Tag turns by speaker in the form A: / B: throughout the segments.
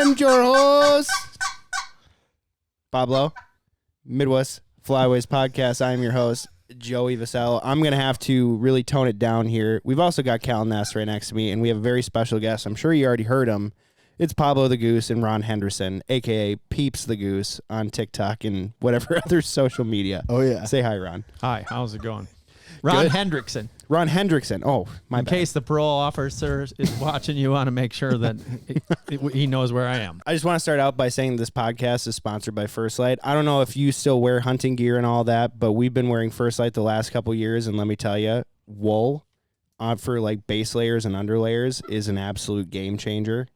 A: And your host, Pablo, Midwest Flyways Podcast. I am your host, Joey Vasello. I'm going to have to really tone it down here. We've also got Cal Ness right next to me, and we have a very special guest. I'm sure you already heard him. It's Pablo the Goose and Ron Hendrickson, a.k.a. Peeps the Goose on TikTok and whatever other social media.
B: Oh, yeah.
A: Say hi, Ron.
C: Hi, how's it going? Ron
A: Good.
C: Hendrickson.
A: Ron Hendrickson. Oh, my
C: In
A: bad.
C: case the parole officer is watching, you want to make sure that he knows where I am.
A: I just want to start out by saying this podcast is sponsored by First Light. I don't know if you still wear hunting gear and all that, but we've been wearing First Light the last couple years, and let me tell you, wool for like base layers and under layers is an absolute game changer.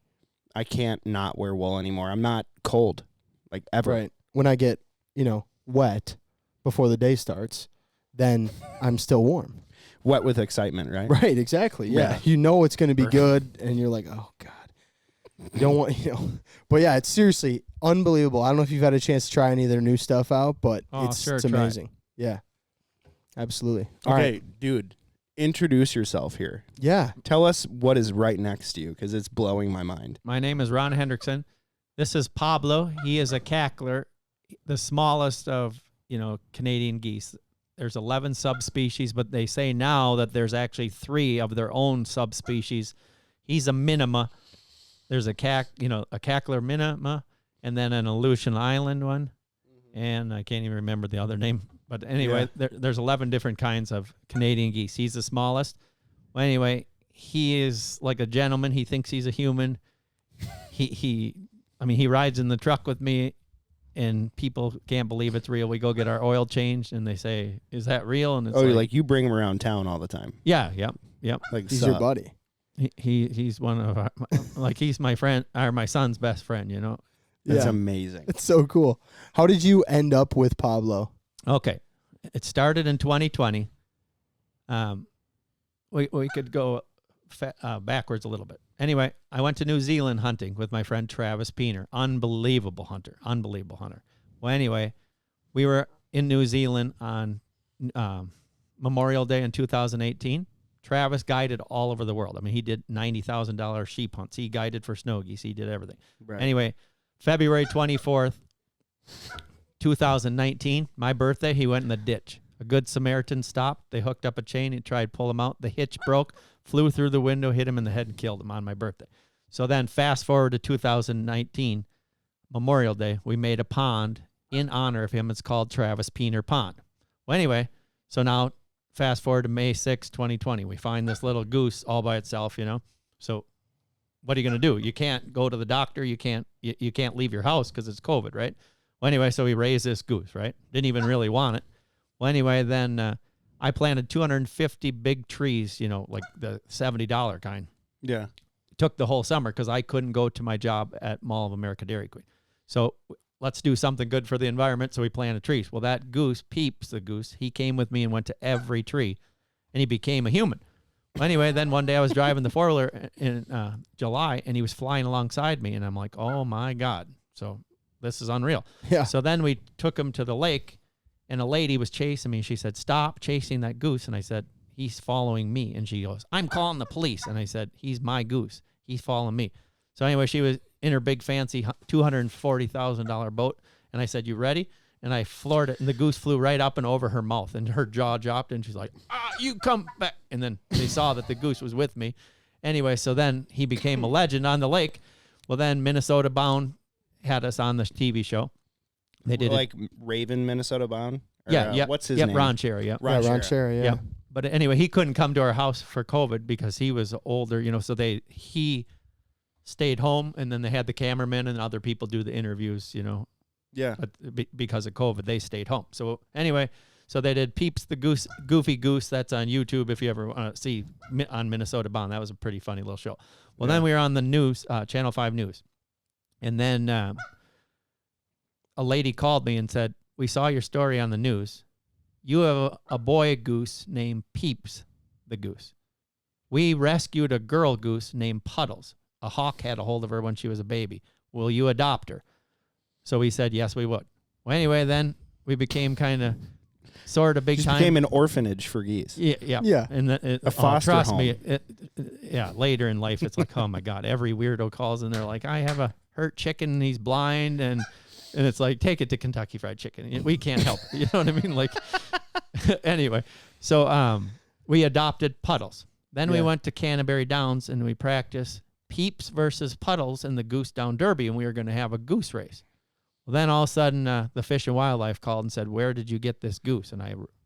A: I can't not wear wool anymore. I'm not cold, like ever.
B: Right. When I get, wet before the day starts, then I'm still warm.
A: Wet with excitement, right?
B: Right, exactly. Yeah. You know it's going to be good, and you're like, oh, God. You don't want, But, yeah, it's seriously unbelievable. I don't know if you've had a chance to try any of their new stuff out, but it's amazing. Yeah. Absolutely. All
A: Okay,
B: right.
A: dude, introduce yourself here.
B: Yeah.
A: Tell us what is right next to you, because it's blowing my mind.
C: My name is Ron Hendrickson. This is Pablo. He is a cackler, the smallest of, Canadian geese. There's 11 subspecies, but they say now that there's actually 3 of their own subspecies. He's a minima. There's a cackler minima, and then an Aleutian Island one, and I can't even remember the other name. But anyway, there's 11 different kinds of Canadian geese. He's the smallest. Well, anyway, he is like a gentleman. He thinks he's a human. He rides in the truck with me, and people can't believe it's real. We go get our oil changed, and they say, "Is that real?" And it's
A: like you bring him around town all the time.
C: yeah, yep.
A: Like
B: He's your buddy.
C: He's one of our, he's my friend, or my son's best friend.
A: That's
B: Yeah.
A: amazing.
B: It's so cool. How did you end up with Pablo?
C: Okay, it started in 2020. We could go backwards a little bit. Anyway, I went to New Zealand hunting with my friend Travis Peener. Unbelievable hunter. Well, anyway, we were in New Zealand on Memorial Day in 2018. Travis guided all over the world. He did $90,000 sheep hunts. He guided for snow geese. He did everything.
A: Right.
C: Anyway, February 24th, 2019, my birthday, he went in the ditch. A good Samaritan stopped. They hooked up a chain and tried to pull him out. The hitch broke, flew through the window, hit him in the head, and killed him on my birthday. So then fast forward to 2019, Memorial Day, we made a pond in honor of him. It's called Travis Peener Pond. Well, anyway, so now fast forward to May 6, 2020. We find this little goose all by itself, So what are you going to do? You can't go to the doctor. You can't leave your house because it's COVID, right? Well, anyway, so we raised this goose, right? Didn't even really want it. Well, anyway, then I planted 250 big trees, like the $70 kind.
A: Yeah.
C: Took the whole summer because I couldn't go to my job at Mall of America Dairy Queen. So let's do something good for the environment. So we planted trees. Well, that goose, Peeps the Goose, he came with me and went to every tree, and he became a human. Well, anyway, then one day I was driving the four-wheeler in July, and he was flying alongside me, and I'm like, oh, my God. So this is unreal.
B: Yeah.
C: So then we took him to the lake, and a lady was chasing me. She said, stop chasing that goose. And I said, he's following me. And she goes, I'm calling the police. And I said, he's my goose. He's following me. So anyway, she was in her big fancy $240,000 boat. And I said, you ready? And I floored it. And the goose flew right up and over her mouth. And her jaw dropped. And she's like, you come back. And then they saw that the goose was with me. Anyway, so then he became a legend on the lake. Well, then Minnesota Bound had us on the TV show. They did
A: like Raven, Minnesota Bound? Or,
C: yeah.
A: What's his name?
C: Ron Cherry, yeah.
A: Ron
B: Cherry, yeah.
C: But anyway, he couldn't come to our house for COVID because he was older, so he stayed home, and then they had the cameraman and other people do the interviews,
A: Yeah.
C: But because of COVID, they stayed home. So anyway, so they did Peeps the Goose, Goofy Goose. That's on YouTube if you ever want to see on Minnesota Bound. That was a pretty funny little show. Well, then we were on the news, Channel 5 News. And then a lady called me and said, we saw your story on the news. You have a boy goose named Peeps the Goose. We rescued a girl goose named Puddles. A hawk had a hold of her when she was a baby. Will you adopt her? So we said, yes, we would. Well, anyway, then we became kind of sort of big
A: Just
C: time.
A: became an orphanage for geese.
C: Yeah.
B: Yeah.
C: And
A: A foster
C: trust
A: home.
C: me, later in life, it's like, oh my God, every weirdo calls and they're like, I have a hurt chicken and he's blind. And it's like, take it to Kentucky Fried Chicken. We can't help it. You know what I mean? Like, anyway, so we adopted Puddles. Then we went to Canterbury Downs and we practiced Peeps versus Puddles in the Goose Down Derby, and we were going to have a goose race. Well, then all of a sudden, the Fish and Wildlife called and said, where did you get this goose?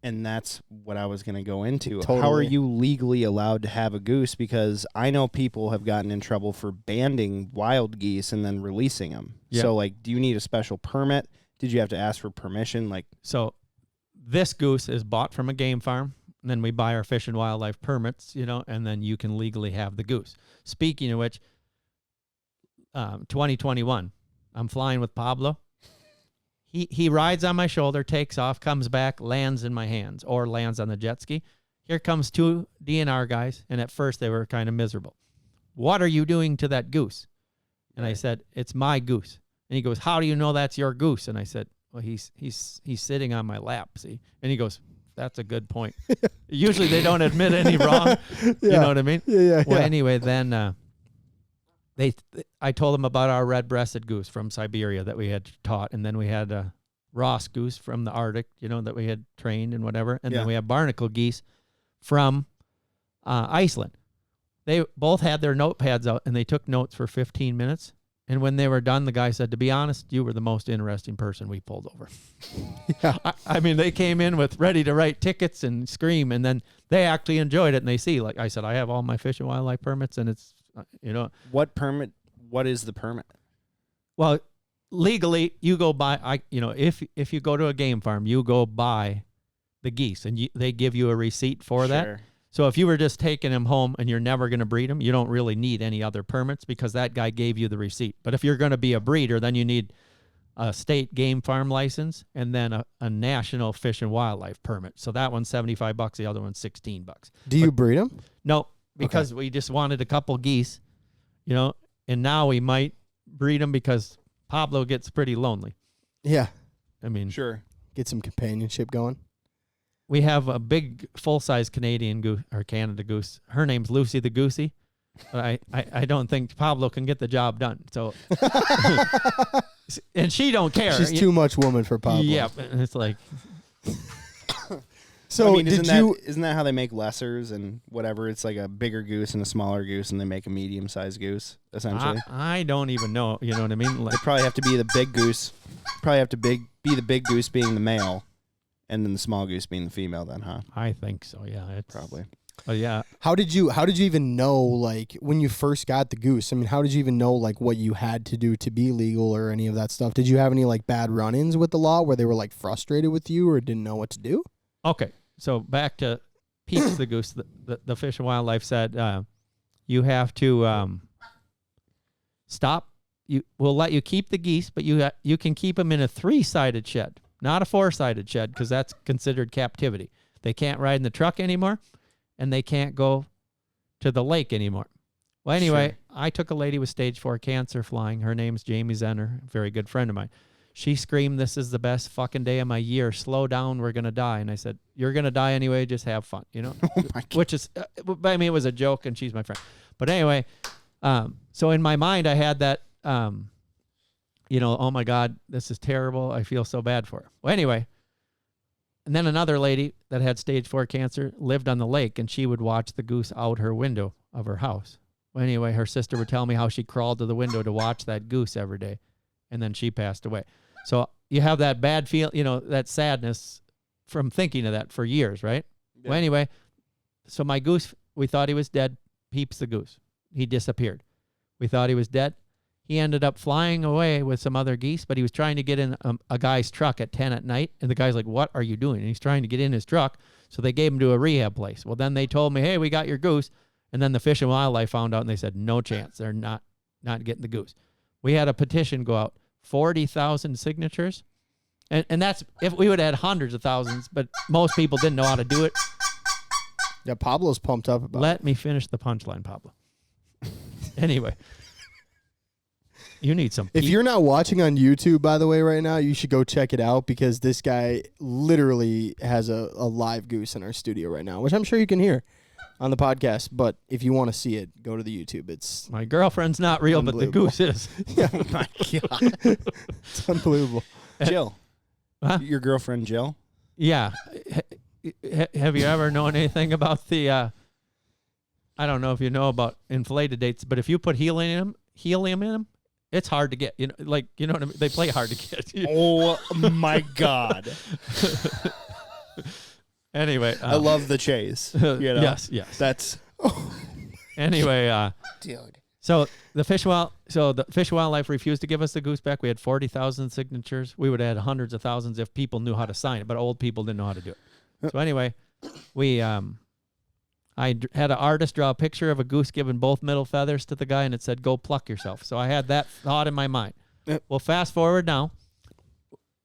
A: And that's what I was going to go into.
B: Totally.
A: How are you legally allowed to have a goose? Because I know people have gotten in trouble for banding wild geese and then releasing them. Yeah. So, like, do you need a special permit? Did you have to ask for permission?
C: So this goose is bought from a game farm. And then we buy our Fish and Wildlife permits, and then you can legally have the goose. Speaking of which, 2021, I'm flying with Pablo. He rides on my shoulder, takes off, comes back, lands in my hands, or lands on the jet ski. Here comes 2 DNR guys, and at first they were kind of miserable. What are you doing to that goose? And I said, it's my goose. And he goes, how do you know that's your goose? And I said, well, he's sitting on my lap, see? And he goes, that's a good point. Usually they don't admit any wrong. You know what I mean?
B: Yeah.
C: Well, anyway, then I told them about our red-breasted goose from Siberia that we had taught, and then we had a Ross goose from the Arctic, that we had trained and whatever, and then we have barnacle geese from Iceland. They both had their notepads out, and they took notes for 15 minutes. And when they were done, the guy said, to be honest, you were the most interesting person we pulled over.
B: Yeah.
C: I mean, they came in with ready to write tickets and scream, and then they actually enjoyed it. And they see, like I said, I have all my Fish and Wildlife permits, and it's,
A: What permit? What is the permit?
C: Well, legally, you go buy, if you go to a game farm, you go buy the geese, and they give you a receipt for that. So if you were just taking them home and you're never going to breed them, you don't really need any other permits because that guy gave you the receipt. But if you're going to be a breeder, then you need a state game farm license and then a national Fish and Wildlife permit. So that one's $75, the other one's $16.
B: Do you breed them?
C: No, because we just wanted a couple geese, and now we might breed them because Pablo gets pretty lonely.
B: Yeah.
C: I mean,
A: sure.
B: Get some companionship going.
C: We have a big full-size Canadian goose or Canada goose. Her name's Lucy the Goosey. But I don't think Pablo can get the job done. So, and she don't care.
B: She's too much woman for Pablo.
C: Yeah, it's like.
B: So
A: isn't that how they make lessers and whatever? It's like a bigger goose and a smaller goose, and they make a medium-sized goose essentially.
C: I don't even know. You know what I mean?
A: They probably have to be the big goose. Probably have to be the big goose being the male. And then the small goose being the female, then, huh?
C: I think so. Yeah, it's
A: probably.
C: Oh yeah.
B: How did you even know, like, when you first got the goose? I mean, how did you even know, like, what you had to do to be legal or any of that stuff? Did you have any like bad run-ins with the law where they were like frustrated with you or didn't know what to do?
C: Okay, so back to Peeps the Goose. The Fish and Wildlife said you have to stop. We'll let you keep the geese, but you can keep them in a 3-sided shed. Not a 4-sided shed, because that's considered captivity. They can't ride in the truck anymore, and they can't go to the lake anymore. Well, anyway, sure. I took a lady with stage 4 cancer flying. Her name's Jamie Zenner, a very good friend of mine. She screamed, this is the best fucking day of my year. Slow down, we're going to die. And I said, you're going to die anyway, just have fun, Oh my God. Which is, I mean, it was a joke, and she's my friend. But anyway, so in my mind, I had that... oh my God, this is terrible. I feel so bad for her. Well, anyway, and then another lady that had stage 4 cancer lived on the lake, and she would watch the goose out her window of her house. Well, anyway, her sister would tell me how she crawled to the window to watch that goose every day, and then she passed away. So you have that bad feel, that sadness from thinking of that for years, right? Yeah. Well, anyway, so my goose, we thought he was dead. Peeps the Goose. He disappeared. We thought he was dead. He ended up flying away with some other geese, but he was trying to get in a guy's truck at 10 at night. And the guy's like, what are you doing? And he's trying to get in his truck. So they gave him to a rehab place. Well, then they told me, hey, we got your goose. And then the Fish and Wildlife found out, and they said, no chance. They're not getting the goose. We had a petition go out, 40,000 signatures. And that's, if we would have had hundreds of thousands, but most people didn't know how to do it.
B: Yeah, Pablo's pumped up about
C: Let me finish the punchline, Pablo. Anyway. You need some.
B: If you're not watching on YouTube, by the way, right now, you should go check it out because this guy literally has a live goose in our studio right now, which I'm sure you can hear. on the podcast, but if you want to see it, go to the YouTube. It's
C: my girlfriend's not real, but the goose is.
B: Yeah. Oh my God. It's unbelievable.
A: Jill.
C: Huh?
A: Your girlfriend, Jill?
C: Yeah. Have you ever known anything about the, I don't know if you know about inflated dates, but if you put helium in them, it's hard to get. You know what I mean? They play hard to get.
A: Oh my God.
C: Anyway,
A: I love the chase.
C: Yes.
A: That's
C: anyway.
A: Dude.
C: So the Fish and Wildlife refused to give us the goose back. We had 40,000 signatures. We would have had hundreds of thousands if people knew how to sign it, but old people didn't know how to do it. So anyway, I had an artist draw a picture of a goose giving both middle feathers to the guy, and it said, "Go pluck yourself." So I had that thought in my mind.
A: Yep.
C: Well, fast forward now.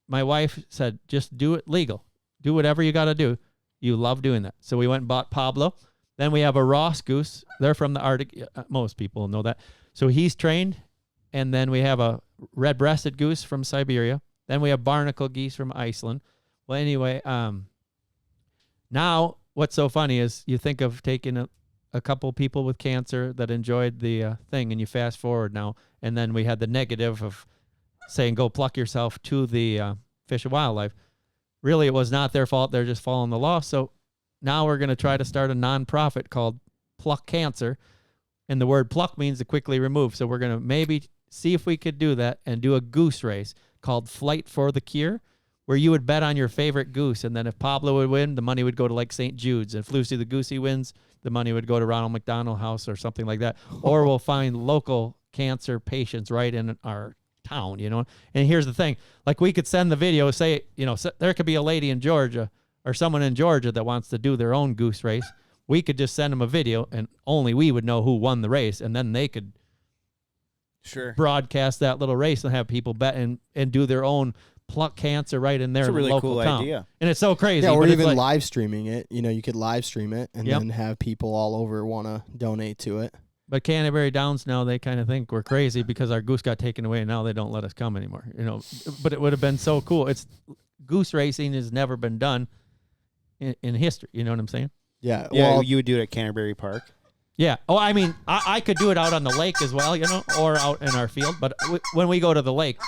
C: My wife said, "Just do it legal. Do whatever you got to do. You love doing that." So we went and bought Pablo. Then we have a Ross goose. They're from the Arctic. Most people know that. So he's trained. And then we have a red-breasted goose from Siberia. Then we have barnacle geese from Iceland. Well, anyway, now what's so funny is you think of taking a couple people with cancer that enjoyed the thing, and you fast forward now, and then we had the negative of saying, "Go pluck yourself," to the Fish and Wildlife. Really, it was not their fault. They're just following the law. So now we're going to try to start a nonprofit called Pluck Cancer. And the word pluck means to quickly remove. So we're going to maybe see if we could do that and do a goose race called Flight for the Cure, where you would bet on your favorite goose. And then if Pablo would win, the money would go to like St. Jude's. And if Lucy the Goosey wins, the money would go to Ronald McDonald House or something like that. Or we'll find local cancer patients right in our town, And here's the thing. Like, we could send the video, say, there could be a lady in Georgia or someone in Georgia that wants to do their own goose race. We could just send them a video, and only we would know who won the race, and then they could broadcast that little race and have people bet and do their own pluck cancer right in their
A: local
C: really
A: cool
C: town.
A: idea.
C: And it's so crazy.
B: Yeah, or
C: but
B: even live streaming it. You could live stream it and
C: Yep.
B: then have people all over want to donate to it.
C: But Canterbury Downs now, they kind of think we're crazy because our goose got taken away, and now they don't let us come anymore. But it would have been so cool. Goose racing has never been done in history. You know what I'm saying?
B: Yeah.
A: Yeah,
B: Well,
A: you would do it at Canterbury Park.
C: Yeah. Oh, I mean, I could do it out on the lake as well, or out in our field. But when we go to the lake,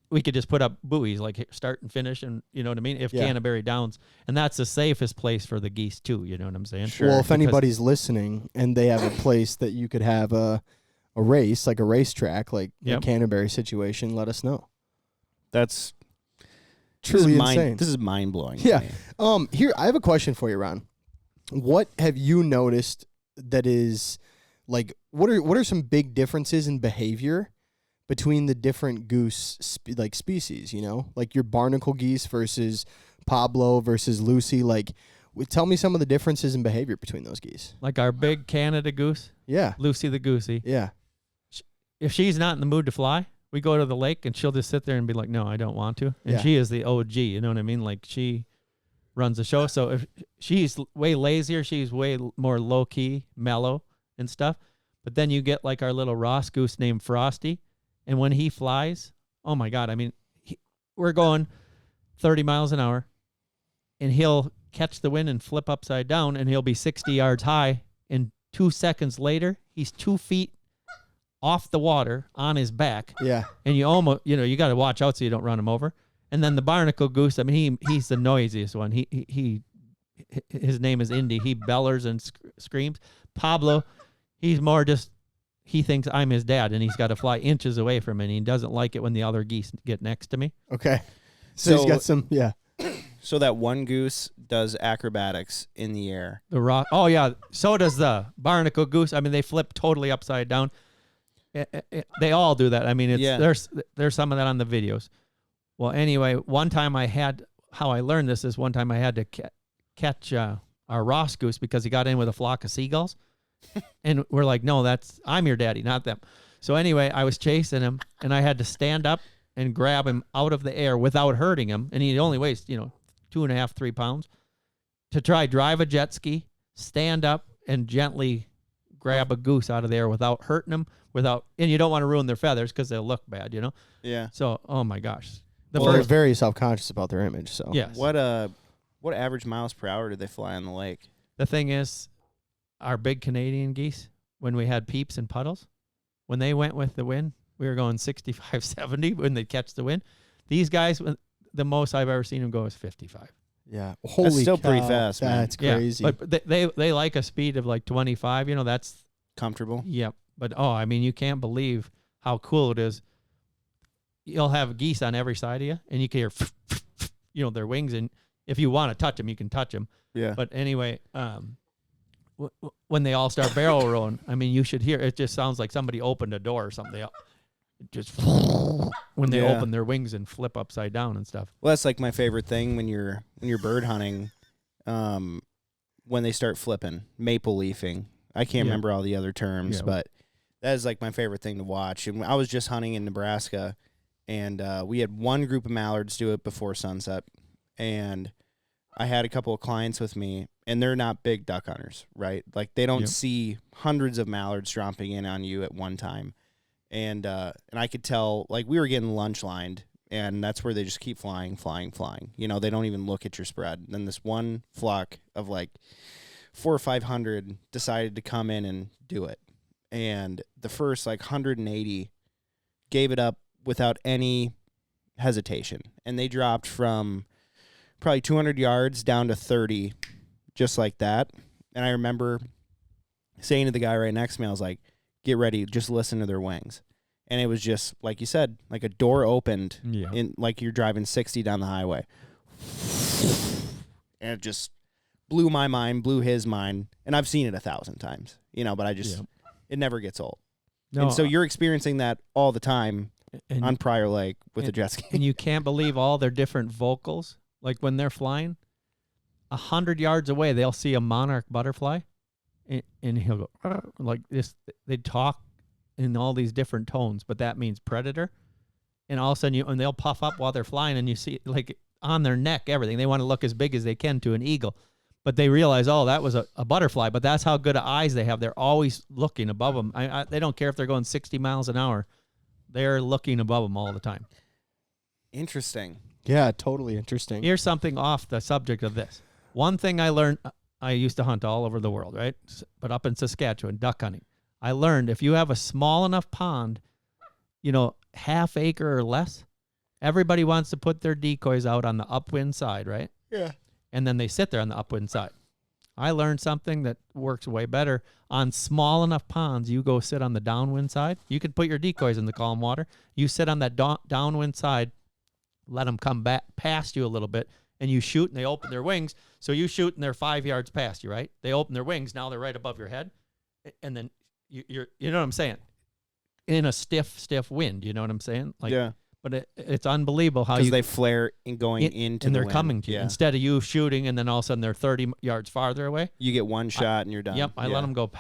C: we could just put up buoys, like start and finish, and you know what I mean? If Canterbury Downs, and that's the safest place for the geese too, you know what I'm saying?
A: Sure.
B: Well, if anybody's listening and they have a place that you could have a race, like a racetrack, like a Canterbury situation, let us know.
A: That's
B: truly insane.
A: This is mind-blowing.
B: Yeah. Here, I have a question for you, Ron. What have you noticed that is, like, what are some big differences in behavior between the different goose species, like your barnacle geese versus Pablo versus Lucy? Like, tell me some of the differences in behavior between those geese.
C: Like our big Canada goose,
B: Yeah.
C: Lucy the Goosey.
B: Yeah.
C: If she's not in the mood to fly, we go to the lake and she'll just sit there and be like, "No, I don't want to." And she is the OG, you know what I mean? Like, she runs the show. So if she's way lazier, she's way more low-key, mellow and stuff. But then you get like our little Ross goose named Frosty. And when he flies, oh my God, I mean, we're going 30 miles an hour, and he'll catch the wind and flip upside down, and he'll be 60 yards high. And 2 seconds later, he's 2 feet off the water on his back.
B: Yeah.
C: And you almost, you got to watch out so you don't run him over. And then the barnacle goose, I mean, he's the noisiest one. His name is Indy. He bellers and screams. Pablo, he's more just, he thinks I'm his dad, and he's got to fly inches away from me, and he doesn't like it when the other geese get next to me.
B: Okay. So he's got some,
A: So that one goose does acrobatics in the air.
C: Oh, yeah. So does the barnacle goose. I mean, they flip totally upside down. They all do that. I mean, there's some of that on the videos. Well, anyway, one time how I learned this is one time I had to catch our Ross goose because he got in with a flock of seagulls. And we're like, "No, I'm your daddy, not them." So anyway, I was chasing him, and I had to stand up and grab him out of the air without hurting him. And he only weighs, 2.5, 3 pounds, to try drive a jet ski, stand up, and gently grab a goose out of the air without hurting him, and you don't want to ruin their feathers because they'll look bad,
A: Yeah.
C: So, oh my gosh.
B: They're very self-conscious about their image. So
C: Yes.
A: What average miles per hour do they fly on the lake?
C: The thing is, our big Canadian geese, when we had peeps and puddles, when they went with the wind, we were going 65, 70 when they catch the wind. These guys, the most I've ever seen them go is 55.
B: Yeah. Holy
A: That's still
B: cow.
A: pretty fast, man.
B: That's crazy.
C: Yeah, but they like a speed of like 25. You know, that's
A: comfortable.
C: Yep. But I mean, you can't believe how cool it is. You'll have geese on every side of you, and you can hear, their wings. And if you want to touch them, you can touch them.
A: Yeah.
C: But anyway, when they all start barrel rolling, I mean, you should hear it. Just sounds like somebody opened a door or something. Just when they open their wings and flip upside down and stuff.
A: Well, that's like my favorite thing when you're bird hunting, when they start flipping, maple leafing. I can't remember all the other terms, but that is like my favorite thing to watch. And I was just hunting in Nebraska, and we had one group of mallards do it before sunset, and I had a couple of clients with me, and they're not big duck hunters, right? Like they don't see hundreds of mallards dropping in on you at one time. And I could tell, like, we were getting lunch lined, and that's where they just keep flying. They don't even look at your spread. And then this one flock of, like, 400 or 500 decided to come in and do it. And the first, like, 180 gave it up without any hesitation. And they dropped from probably 200 yards down to 30, just like that. And I remember saying to the guy right next to me, I was like, get ready, just listen to their wings. And it was just, like you said, like a door opened, in like you're driving 60 down the highway. And it just blew my mind, blew his mind. And I've seen it 1,000 times, but I just, it never gets old. No, and so you're experiencing that all the time on Prior Lake with the jet ski.
C: And you can't believe all their different vocals. Like when they're flying, 100 yards away, they'll see a monarch butterfly. And he'll go like this. They talk in all these different tones, but that means predator. And all of a sudden, and they'll puff up while they're flying, and you see like on their neck, everything. They want to look as big as they can to an eagle, but they realize, that was a butterfly. But that's how good of eyes they have. They're always looking above them. They don't care if they're going 60 miles an hour. They're looking above them all the time.
A: Interesting.
B: Yeah, totally interesting.
C: Here's something off the subject of this. One thing I learned. I used to hunt all over the world, right? But up in Saskatchewan, duck hunting, I learned if you have a small enough pond, half acre or less, everybody wants to put their decoys out on the upwind side, right?
B: Yeah.
C: And then they sit there on the upwind side. I learned something that works way better. On small enough ponds, you go sit on the downwind side. You can put your decoys in the calm water. You sit on that downwind side, let them come back past you a little bit, and you shoot, and they open their wings. So you shoot, and they're 5 yards past you, right? They open their wings. Now they're right above your head. And then you know what I'm saying? In a stiff wind, you know what I'm saying? Like, yeah. But it's unbelievable how
A: they flare in going into
C: and
A: the
C: they're
A: wind.
C: Coming to you. Instead of you shooting, and then all of a sudden they're 30 yards farther away.
A: You get one shot, and you're done.
C: Yep, I let them go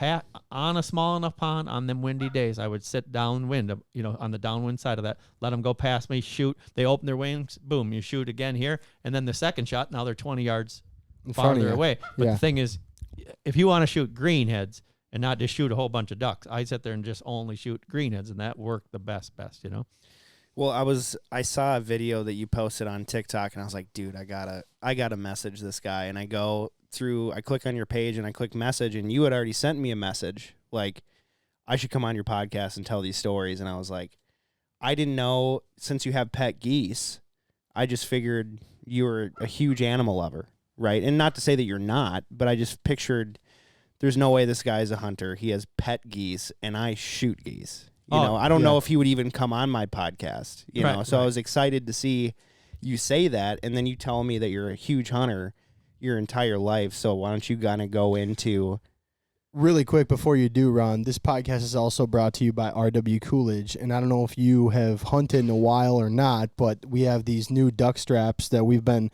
C: on a small enough pond on them windy days. I would sit downwind, on the downwind side of that. Let them go past me, shoot. They open their wings, boom, you shoot again here. And then the second shot, now they're 20 yards farther away. But the thing is, if you want to shoot greenheads and not just shoot a whole bunch of ducks, I sit there and just only shoot greenheads, and that worked the best.
A: Well, I saw a video that you posted on TikTok, and I was like, dude, I gotta message this guy. And I click on your page, and I click message, and you had already sent me a message like, I should come on your podcast and tell these stories. And I was like, I didn't know, since you have pet geese, I just figured you were a huge animal lover, right? And not to say that you're not, but I just pictured there's no way this guy's a hunter. He has pet geese, and I shoot geese. I don't know if he would even come on my podcast, So I was excited to see you say that, and then you tell me that you're a huge hunter your entire life. So why don't you kind of go into...
B: Really quick before you do, Ron, this podcast is also brought to you by RW Coolage, and I don't know if you have hunted in a while or not, but we have these new duck straps that we've been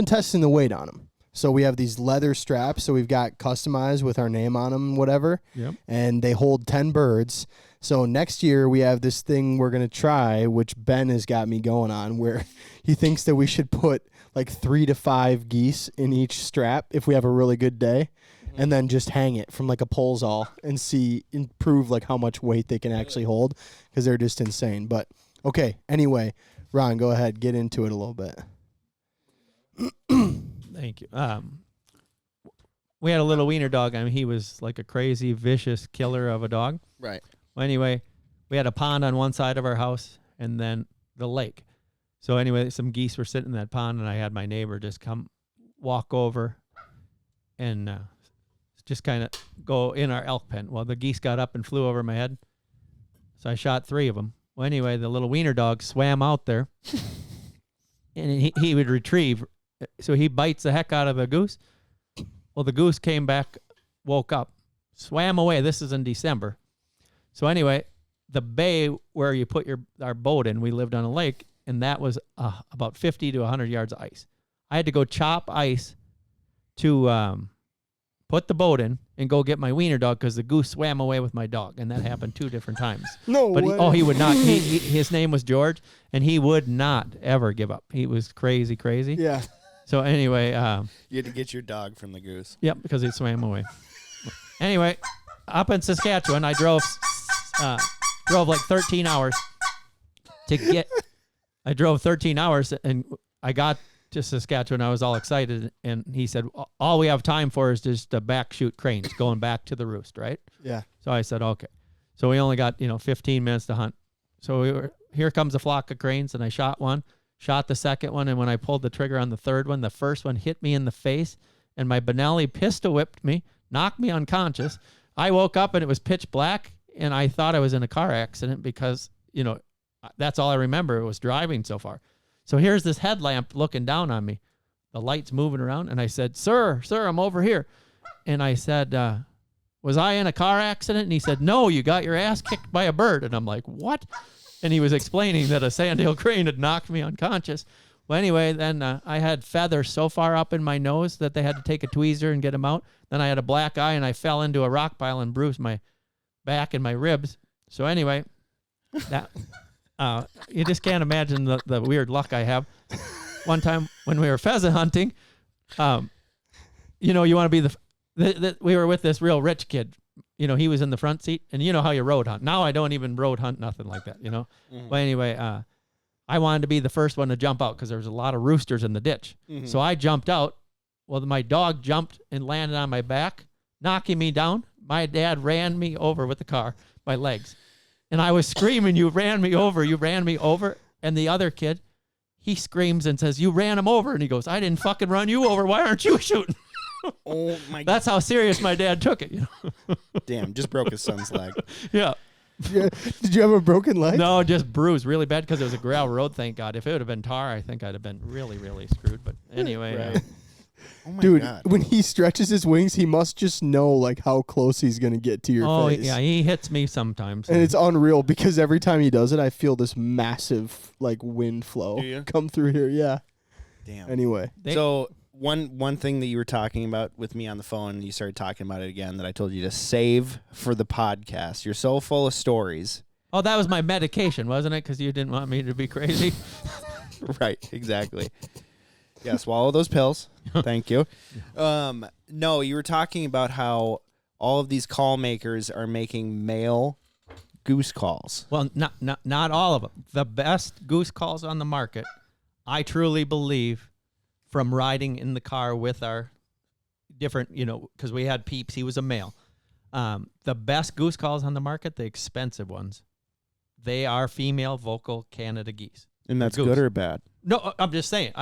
B: testing the weight on them. So we have these leather straps, so we've got customized with our name on them, whatever, and they hold 10 birds. So next year we have this thing we're going to try, which Ben has got me going on, where he thinks that we should put like 3 to 5 geese in each strap if we have a really good day, and then just hang it from like a polesaw and prove like how much weight they can actually hold, because they're just insane. But okay, anyway, Ron, go ahead, get into it a little bit.
C: Thank you. we had a little wiener dog. I mean, he was like a crazy, vicious killer of a dog.
A: Right.
C: Well, anyway, we had a pond on one side of our house and then the lake. So anyway, some geese were sitting in that pond, and I had my neighbor just come walk over and just kind of go in our elk pen. Well, the geese got up and flew over my head, so I shot 3 of them. Well, anyway, the little wiener dog swam out there, and he would retrieve. So he bites the heck out of the goose. Well, the goose came back, woke up, swam away. This is in December. So anyway, the bay where you put our boat in, we lived on a lake, and that was about 50 to 100 yards of ice. I had to go chop ice to put the boat in and go get my wiener dog because the goose swam away with my dog, and that happened 2 different times.
B: No
C: but
B: way.
C: He would not. His name was George, and he would not ever give up. He was crazy.
B: Yeah.
C: So anyway,
A: you had to get your dog from the goose.
C: Yep, because he swam away. Anyway, up in Saskatchewan, I drove like 13 hours to get. I drove 13 hours, and I got to Saskatchewan. I was all excited, and he said, all we have time for is just to back shoot cranes going back to the roost, right?
B: Yeah.
C: So I said, okay. So we only got 15 minutes to hunt. So here comes a flock of cranes, and I shot one, shot the second one, and when I pulled the trigger on the third one, the first one hit me in the face, and my Benelli pistol whipped me, knocked me unconscious. I woke up, and it was pitch black, and I thought I was in a car accident because, that's all I remember. It was driving so far. So here's this headlamp looking down on me. The light's moving around. And I said, sir, I'm over here. And I said, was I in a car accident? And he said, no, you got your ass kicked by a bird. And I'm like, what? And he was explaining that a sandhill crane had knocked me unconscious. Well, anyway, then I had feathers so far up in my nose that they had to take a tweezer and get them out. Then I had a black eye, and I fell into a rock pile and bruised my back and my ribs. So anyway, that... you just can't imagine the weird luck I have. One time when we were pheasant hunting, you want to be we were with this real rich kid. He was in the front seat, and you know how you road hunt. Now I don't even road hunt, nothing like that, Mm-hmm. But anyway, I wanted to be the first one to jump out because there was a lot of roosters in the ditch. Mm-hmm. So I jumped out. Well, my dog jumped and landed on my back, knocking me down. My dad ran me over with the car, my legs. And I was screaming, you ran me over. And the other kid, he screams and says, you ran him over. And he goes, I didn't fucking run you over. Why aren't you shooting?
A: Oh, my God.
C: That's how serious my dad took it.
A: Damn, just broke his son's leg.
C: Yeah.
B: Did you have a broken leg?
C: No, just bruised really bad because it was a gravel road, thank God. If it would have been tar, I think I'd have been really, really screwed. But anyway.
B: Right.
A: Oh my
B: Dude,
A: God.
B: when he stretches his wings, he must just know how close he's going to get to your face.
C: Oh, yeah, he hits me sometimes.
B: And it's unreal because every time he does it, I feel this massive wind flow come through here. Yeah.
A: Damn.
B: Anyway.
A: So one thing that you were talking about with me on the phone, and you started talking about it again, that I told you to save for the podcast. You're so full of stories.
C: Oh, that was my medication, wasn't it? Because you didn't want me to be crazy.
A: Right, exactly. Yeah, swallow those pills. Thank you. No, you were talking about how all of these call makers are making male goose calls.
C: Well, not all of them. The best goose calls on the market, I truly believe, from riding in the car with our different, because we had Peeps, he was a male. The best goose calls on the market, the expensive ones, they are female vocal Canada geese.
A: And that's good or bad?
C: No, I'm just saying.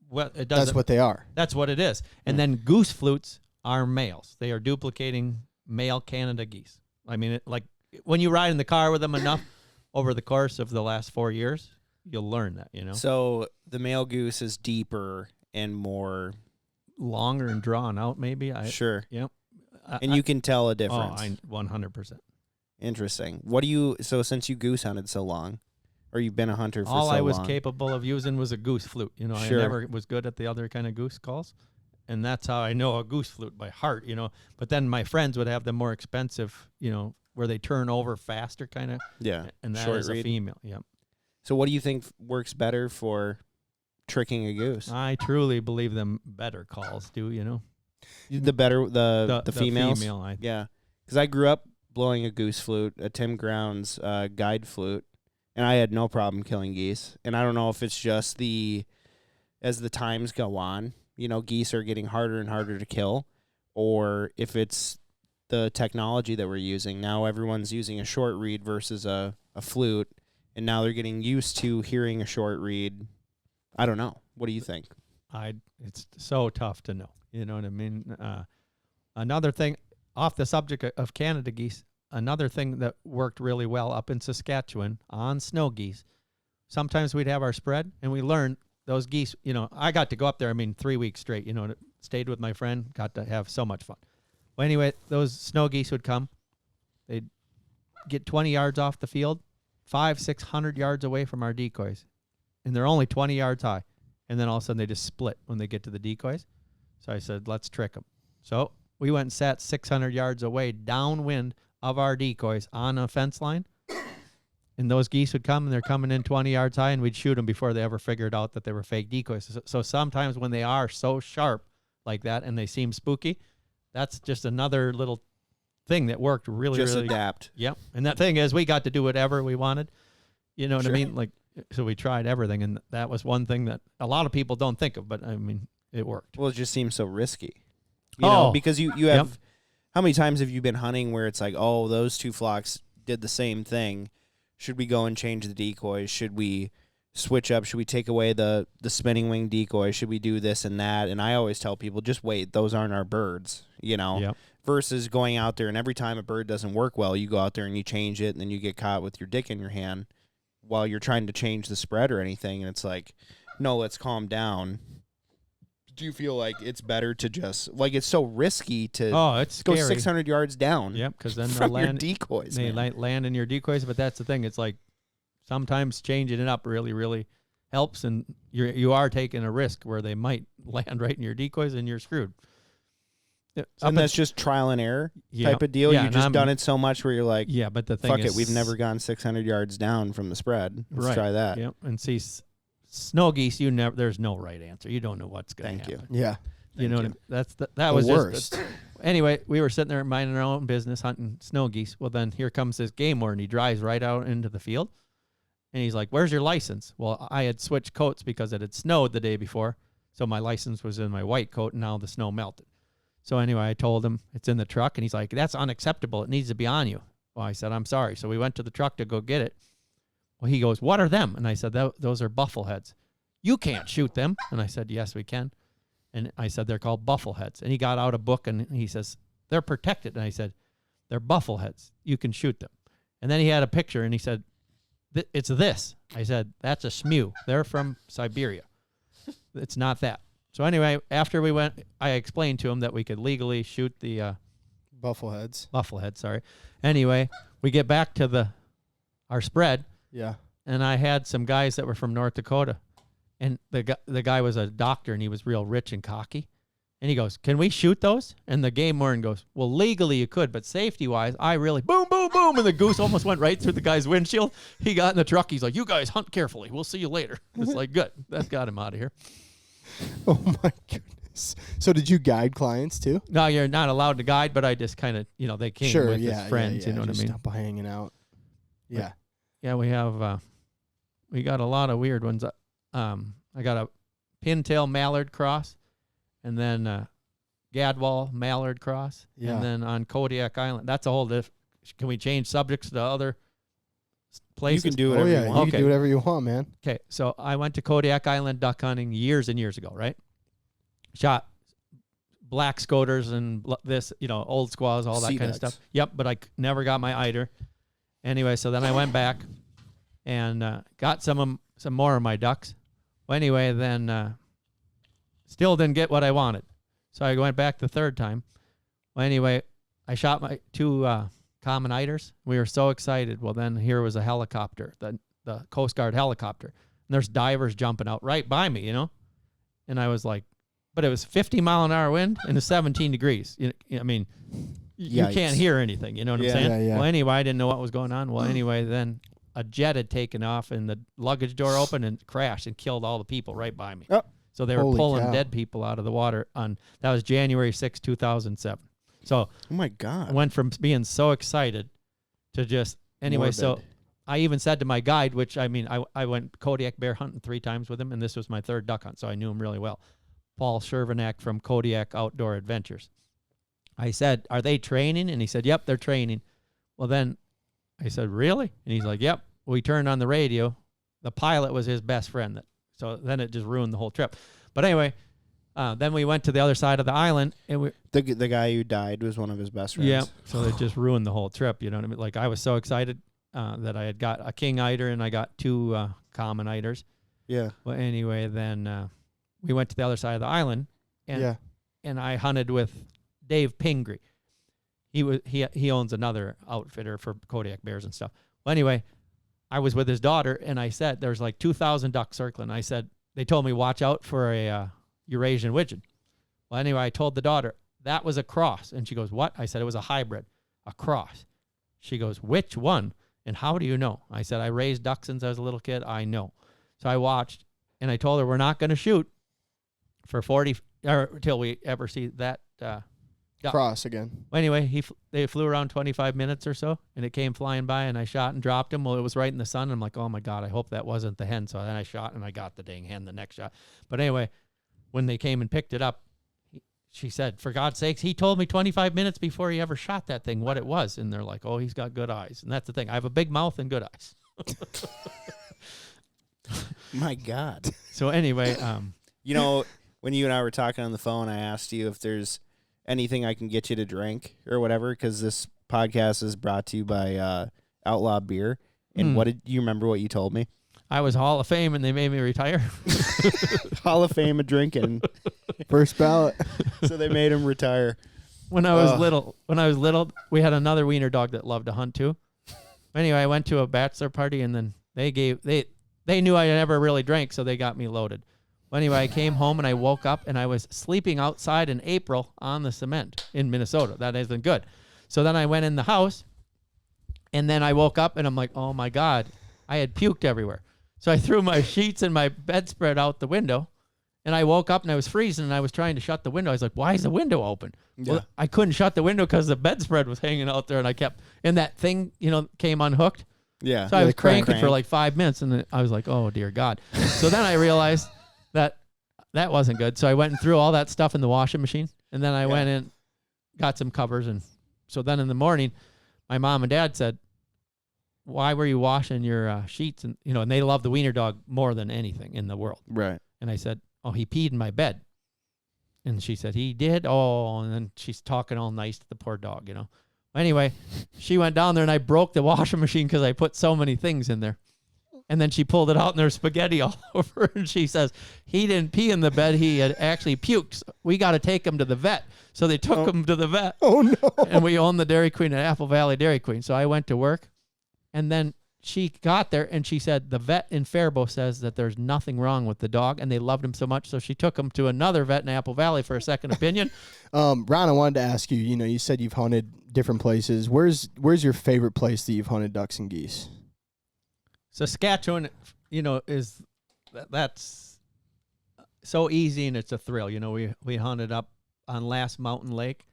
C: Well, it doesn't.
B: That's what they are.
C: That's what it is. And then goose flutes are males. They are duplicating male Canada geese. I mean, when you ride in the car with them enough over the course of the last 4 years, you'll learn that,
A: So the male goose is deeper and more
C: longer and drawn out, maybe.
A: Sure.
C: Yep.
A: And you can tell a difference.
C: 100%.
A: Interesting. So since you goose hunted so long, or you've been a hunter for so long.
C: All I was capable of using was a goose flute.
A: Sure.
C: I never was good at the other kind of goose calls. And that's how I know a goose flute by heart, But then my friends would have the more expensive, where they turn over faster kind of.
A: Yeah.
C: And that
A: short
C: is
A: reed.
C: a female. Yep.
A: So what do you think works better for tricking a goose?
C: I truly believe them better calls do,
A: The better, the females?
C: The female,
A: yeah. Because I grew up blowing a goose flute, a Tim Grounds guide flute. And I had no problem killing geese. And I don't know if it's just as the times go on, geese are getting harder and harder to kill, or if it's the technology that we're using. Now everyone's using a short reed versus a flute, and now they're getting used to hearing a short reed. I don't know. What do you think?
C: It's so tough to know. You know what I mean? Another thing, off the subject of Canada geese, another thing that worked really well up in Saskatchewan on snow geese, sometimes we'd have our spread, and we learned those geese, I got to go up there, 3 weeks straight, stayed with my friend, got to have so much fun. Well, anyway, those snow geese would come. They'd get 20 yards off the field, 500-600 yards away from our decoys, and they're only 20 yards high. And then all of a sudden they just split when they get to the decoys. So I said, let's trick them. So we went and sat 600 yards away downwind of our decoys on a fence line. And those geese would come, and they're coming in 20 yards high, and we'd shoot them before they ever figured out that they were fake decoys. So sometimes when they are so sharp like that and they seem spooky, that's just another little thing that worked really,
A: just
C: really.
A: Adapt.
C: Yep. And that thing is, we got to do whatever we wanted. You know what I mean? So we tried everything, and that was one thing that a lot of people don't think of, but it worked.
A: Well, it just seems so risky. You know, because you have, how many times have you been hunting where it's like, oh, those two flocks did the same thing. Should we go and change the decoys? Should we switch up? Should we take away the spinning wing decoy? Should we do this and that? And I always tell people, just wait. Those aren't our birds, versus going out there, and every time a bird doesn't work well, you go out there and you change it, and then you get caught with your dick in your hand while you're trying to change the spread or anything. And it's like, no, let's calm down. Do you feel like it's better to just, it's so risky to
C: it's
A: go
C: scary.
A: 600 yards down?
C: Yep, because then
A: from
C: they'll land,
A: your decoys.
C: they land in your decoys. But that's the thing. It's like sometimes changing it up really, really helps, and you are taking a risk where they might land right in your decoys and you're screwed.
A: And that's just trial and error type of deal. You've just done it so much where you're like,
C: but the thing
A: fuck
C: is,
A: it, we've never gone 600 yards down from the spread. Let's try that.
C: Yep. And see, snow geese, there's no right answer. You don't know what's going to happen.
A: Thank you.
B: Yeah.
C: You know what I mean? That
B: the
C: was
B: worst.
C: Just anyway, we were sitting there minding our own business, hunting snow geese. Well, then here comes this game warden. He drives right out into the field, and he's like, "Where's your license?" Well, I had switched coats because it had snowed the day before, so my license was in my white coat, and now the snow melted. So anyway, I told him it's in the truck, and he's like, "That's unacceptable. It needs to be on you." Well, I said, "I'm sorry." So we went to the truck to go get it. Well, he goes, "What are them?" And I said, "Those are buffleheads. You can't shoot them." And I said, "Yes, we can." And I said, "They're called buffleheads." And he got out a book, and he says, "They're protected." And I said, "They're buffleheads. You can shoot them." And then he had a picture, and he said, "It's this." I said, "That's a shmew. They're from Siberia. It's not that." So anyway, after we went, I explained to him that we could legally shoot the buffleheads. Sorry. Anyway, we get back to our spread.
B: Yeah.
C: And I had some guys that were from North Dakota. And the guy was a doctor, and he was real rich and cocky. And he goes, "Can we shoot those?" And the game warden goes, "Well, legally you could, but safety-wise, I really..." Boom, boom, boom. And the goose almost went right through the guy's windshield. He got in the truck. He's like, "You guys hunt carefully. We'll see you later." It's like, good. That got him out of here.
B: Oh, my goodness. So did you guide clients, too?
C: No, you're not allowed to guide, but I just kind of, they came with his friends. You know what I mean?
B: Just hanging out. Yeah.
C: Yeah, we have... we got a lot of weird ones. I got a pintail mallard cross, and then Gadwall mallard cross, and then on Kodiak Island. That's a whole Can we change subjects to other places?
A: You can do whatever you want.
B: You can do whatever you want, man.
C: Okay, so I went to Kodiak Island duck hunting years and years ago, right? Shot black scoters and this, old squaws, all that
A: sea
C: kind
A: ducks.
C: of stuff. Yep, but I never got my eider. Anyway, so then I went back and got some more of my ducks. Well, anyway, then still didn't get what I wanted. So I went back the third time. Well, anyway, I shot my two common eiders. We were so excited. Well, then here was a helicopter, the Coast Guard helicopter. And there's divers jumping out right by me, And I was like, but it was 50-mile-an-hour wind and it's 17 degrees. You can't hear anything. You know what I'm saying?
B: Yeah.
C: Well, anyway, I didn't know what was going on. Well, anyway, then a jet had taken off and the luggage door opened and crashed and killed all the people right by me.
B: Oh,
C: so they were pulling
B: cow.
C: dead people out of the water that was January 6, 2007. So
A: Oh my God.
C: I went from being so excited to just, anyway, so
A: Morbid.
C: I even said to my guide, which I went Kodiak bear hunting 3 times with him, and this was my 3rd duck hunt, so I knew him really well. Paul Shervanak from Kodiak Outdoor Adventures. I said, are they training? And he said, yep, they're training. Well, then I said, really? And he's like, yep. We turned on the radio. The pilot was his best friend. So then it just ruined the whole trip. But anyway, then we went to the other side of the island. And
A: the guy who died was one of his best friends.
C: Yeah. So it just ruined the whole trip. You know what I mean? Like, I was so excited that I had got a king eider and I got 2 common eiders.
A: Yeah.
C: Well, anyway, then we went to the other side of the island. And, and I hunted with Dave Pingree. He owns another outfitter for Kodiak bears and stuff. Well, anyway, I was with his daughter, and I said, there's like 2,000 ducks circling. I said, they told me, watch out for a Eurasian widgeon. Well, anyway, I told the daughter, that was a cross. And she goes, what? I said, it was a hybrid, a cross. She goes, which one? And how do you know? I said, I raised ducks since I was a little kid. I know. So I watched, and I told her, we're not going to shoot for 40, or till we ever see that duck.
B: Cross again.
C: Well, anyway, they flew around 25 minutes or so, and it came flying by, and I shot and dropped him. Well, it was right in the sun, and I'm like, oh, my God, I hope that wasn't the hen. So then I shot, and I got the dang hen the next shot. But anyway, when they came and picked it up, she said, for God's sakes, he told me 25 minutes before he ever shot that thing what it was. And they're like, oh, he's got good eyes. And that's the thing. I have a big mouth and good eyes.
A: My God.
C: So anyway.
A: You know, when you and I were talking on the phone, I asked you if there's anything I can get you to drink or whatever, because this podcast is brought to you by Outlaw Beer. And what did you remember what you told me?
C: I was Hall of Fame and they made me retire.
A: Hall of Fame of drinking.
B: First ballot.
A: So they made him retire.
C: When I was little, we had another wiener dog that loved to hunt too. Anyway, I went to a bachelor party and then they knew I never really drank, so they got me loaded. Well, anyway, I came home and I woke up and I was sleeping outside in April on the cement in Minnesota. That isn't good. So then I went in the house and then I woke up and I'm like, oh my God, I had puked everywhere. So I threw my sheets and my bedspread out the window and I woke up and I was freezing and I was trying to shut the window. I was like, why is the window open? Yeah. Well, I couldn't shut the window because the bedspread was hanging out there and I kept, and that thing, came unhooked.
A: Yeah.
C: So I was cranking for like 5 minutes and then I was like, oh dear God. So then I realized that wasn't good. So I went and threw all that stuff in the washing machine. And then I went in, got some covers. And so then in the morning, my mom and dad said, why were you washing your sheets? And, and they love the wiener dog more than anything in the world.
A: Right.
C: And I said, oh, he peed in my bed. And she said, he did? Oh, and then she's talking all nice to the poor dog, Anyway, she went down there and I broke the washing machine because I put so many things in there. And then she pulled it out and there's spaghetti all over. And she says, he didn't pee in the bed. He had actually puked. We got to take him to the vet. So they took him to the vet.
B: Oh, no.
C: And we own the Dairy Queen at Apple Valley Dairy Queen. So I went to work. And then she got there and she said, the vet in Faribault says that there's nothing wrong with the dog. And they loved him so much. So she took him to another vet in Apple Valley for a second opinion.
B: Ron, I wanted to ask you, you said you've hunted different places. Where's your favorite place that you've hunted ducks and geese?
C: Saskatchewan, that's so easy and it's a thrill. We hunted up on Last Mountain Lake,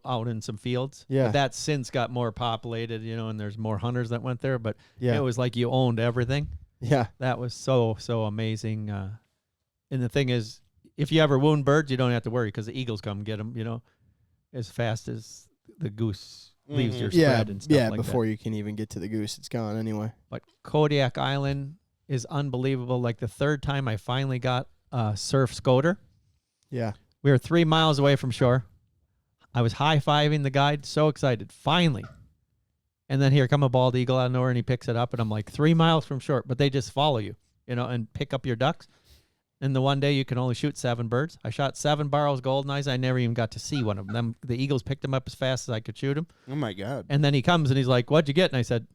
C: out in some fields.
B: Yeah.
C: But that since got more populated, and there's more hunters that went there. But
B: it
C: was like you owned everything.
B: Yeah.
C: That was so amazing. And the thing is, if you ever wound birds, you don't have to worry because the eagles come get them, as fast as the goose leaves your spread and stuff like that.
B: Yeah, before you can even get to the goose, it's gone anyway.
C: But Kodiak Island is unbelievable. Like the third time I finally got a surf scoter.
B: Yeah.
C: We were 3 miles away from shore. I was high-fiving the guide, so excited, finally. And then here come a bald eagle out of nowhere, and he picks it up, and I'm like 3 miles from shore. But they just follow you, and pick up your ducks. And the one day you can only shoot 7 birds. I shot 7 Barrow's golden eyes. I never even got to see one of them. The eagles picked them up as fast as I could shoot them.
A: Oh, my God.
C: And then he comes and he's like, what'd you get? And I said,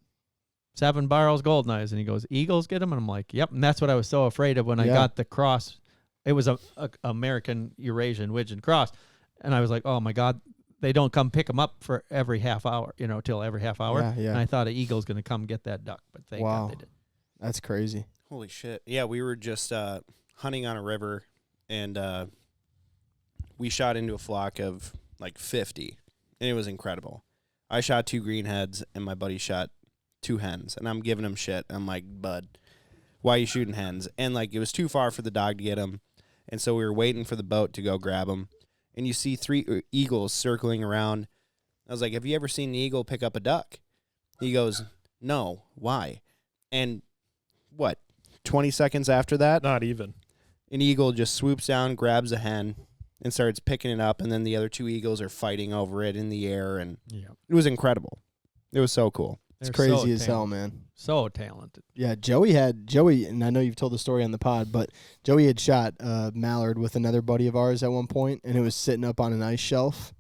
C: 7 Barrow's golden eyes. And he goes, eagles get them? And I'm like, yep. And that's what I was so afraid of when I got the cross. It was a American Eurasian widgeon cross. And I was like, oh, my God. They don't come pick them up for every half hour, till every half hour.
B: Yeah.
C: And I thought an eagle's going to come get that duck. But thank God they did.
B: That's crazy.
A: Holy shit. Yeah, we were just hunting on a river, and we shot into a flock of like 50, and it was incredible. I shot 2 greenheads, and my buddy shot 2 hens, and I'm giving him shit. I'm like, bud, why are you shooting hens? And like, it was too far for the dog to get them, And so we were waiting for the boat to go grab them. And you see 3 eagles circling around. I was like, have you ever seen an eagle pick up a duck? He goes, no. Why? And 20 seconds after that?
D: Not even.
A: An eagle just swoops down, grabs a hen, and starts picking it up. And then the other 2 eagles are fighting over it in the air. And it was incredible. It was so cool.
B: It's crazy as hell, man.
C: So talented.
B: Yeah, Joey, and I know you've told the story on the pod, but Joey had shot mallard with another buddy of ours at one point, and it was sitting up on an ice shelf.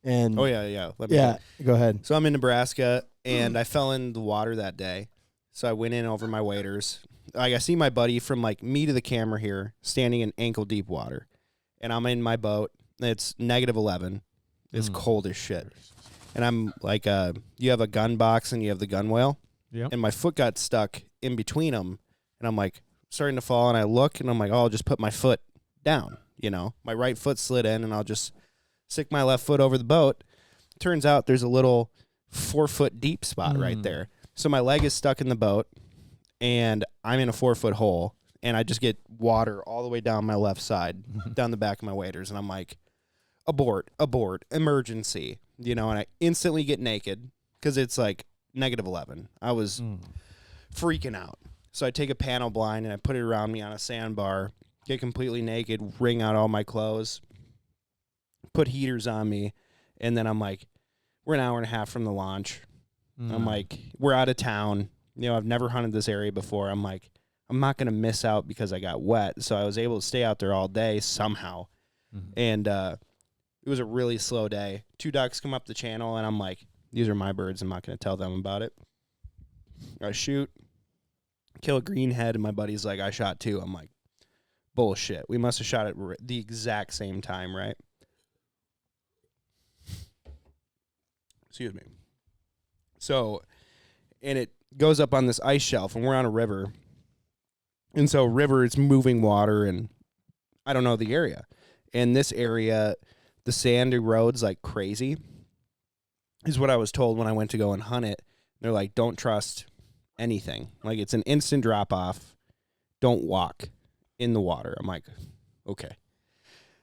B: And
A: go ahead. So I'm in Nebraska, and I fell in the water that day. So I went in over my waders. I see my buddy from like me to the camera here, standing in ankle deep water, and I'm in my boat. It's -11. It's cold as shit. And I'm like, you have a gun box and you have the gun whale.
C: Yeah.
A: And my foot got stuck in between them. And I'm like, starting to fall. And I look and I'm like, oh, I'll just put my foot down. You know, my right foot slid in and I'll just stick my left foot over the boat. Turns out there's a little 4-foot deep spot right there. So my leg is stuck in the boat and I'm in a 4-foot hole. And I just get water all the way down my left side, down the back of my waders. And I'm like, abort, emergency. You know, and I instantly get naked because it's like -11. I was freaking out. So I take a panel blind and I put it around me on a sandbar, get completely naked, wring out all my clothes, put heaters on me, and then I'm like, we're an hour and a half from the launch. I'm like, we're out of town. You know, I've never hunted this area before. I'm like, I'm not going to miss out because I got wet. So I was able to stay out there all day somehow. And it was a really slow day. 2 ducks come up the channel, and I'm like, these are my birds. I'm not going to tell them about it. I shoot, kill a greenhead, and my buddy's like, I shot 2. I'm like, bullshit. We must have shot at the exact same time, right? Excuse me. So, and it goes up on this ice shelf, and we're on a river. And so river, it's moving water, and I don't know the area. And this area, the sand erodes like crazy, is what I was told when I went to go and hunt it. They're like, don't trust anything. Like, it's an instant drop-off. Don't walk in the water. I'm like, okay.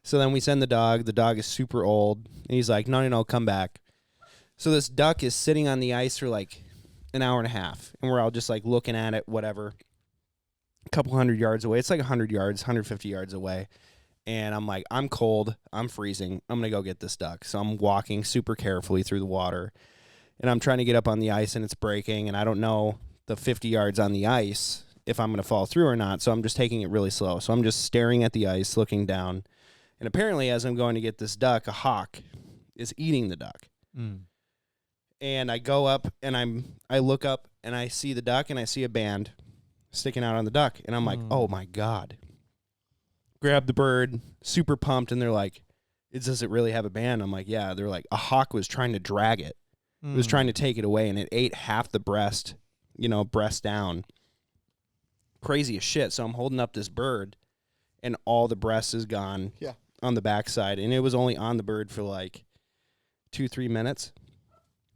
A: So then we send the dog. The dog is super old. And he's like, no, come back. So this duck is sitting on the ice for like an hour and a half. And we're all just like looking at it, whatever. A couple 100 yards away. It's like 100 yards, 150 yards away. And I'm like, I'm cold. I'm freezing. I'm going to go get this duck. So I'm walking super carefully through the water. And I'm trying to get up on the ice, and it's breaking. And I don't know the 50 yards on the ice if I'm going to fall through or not. So I'm just taking it really slow. So I'm just staring at the ice, looking down. And apparently, as I'm going to get this duck, a hawk is eating the duck. And I go up, and I look up, and I see the duck, and I see a band sticking out on the duck. And I'm like, oh, my God. Grab the bird, super pumped, and they're like, does it really have a band? I'm like, yeah. They're like, a hawk was trying to drag it. It was trying to take it away, and it ate half the breast, breast down. Crazy as shit. So I'm holding up this bird, and all the breast is gone on the backside, and it was only on the bird for like 2-3 minutes.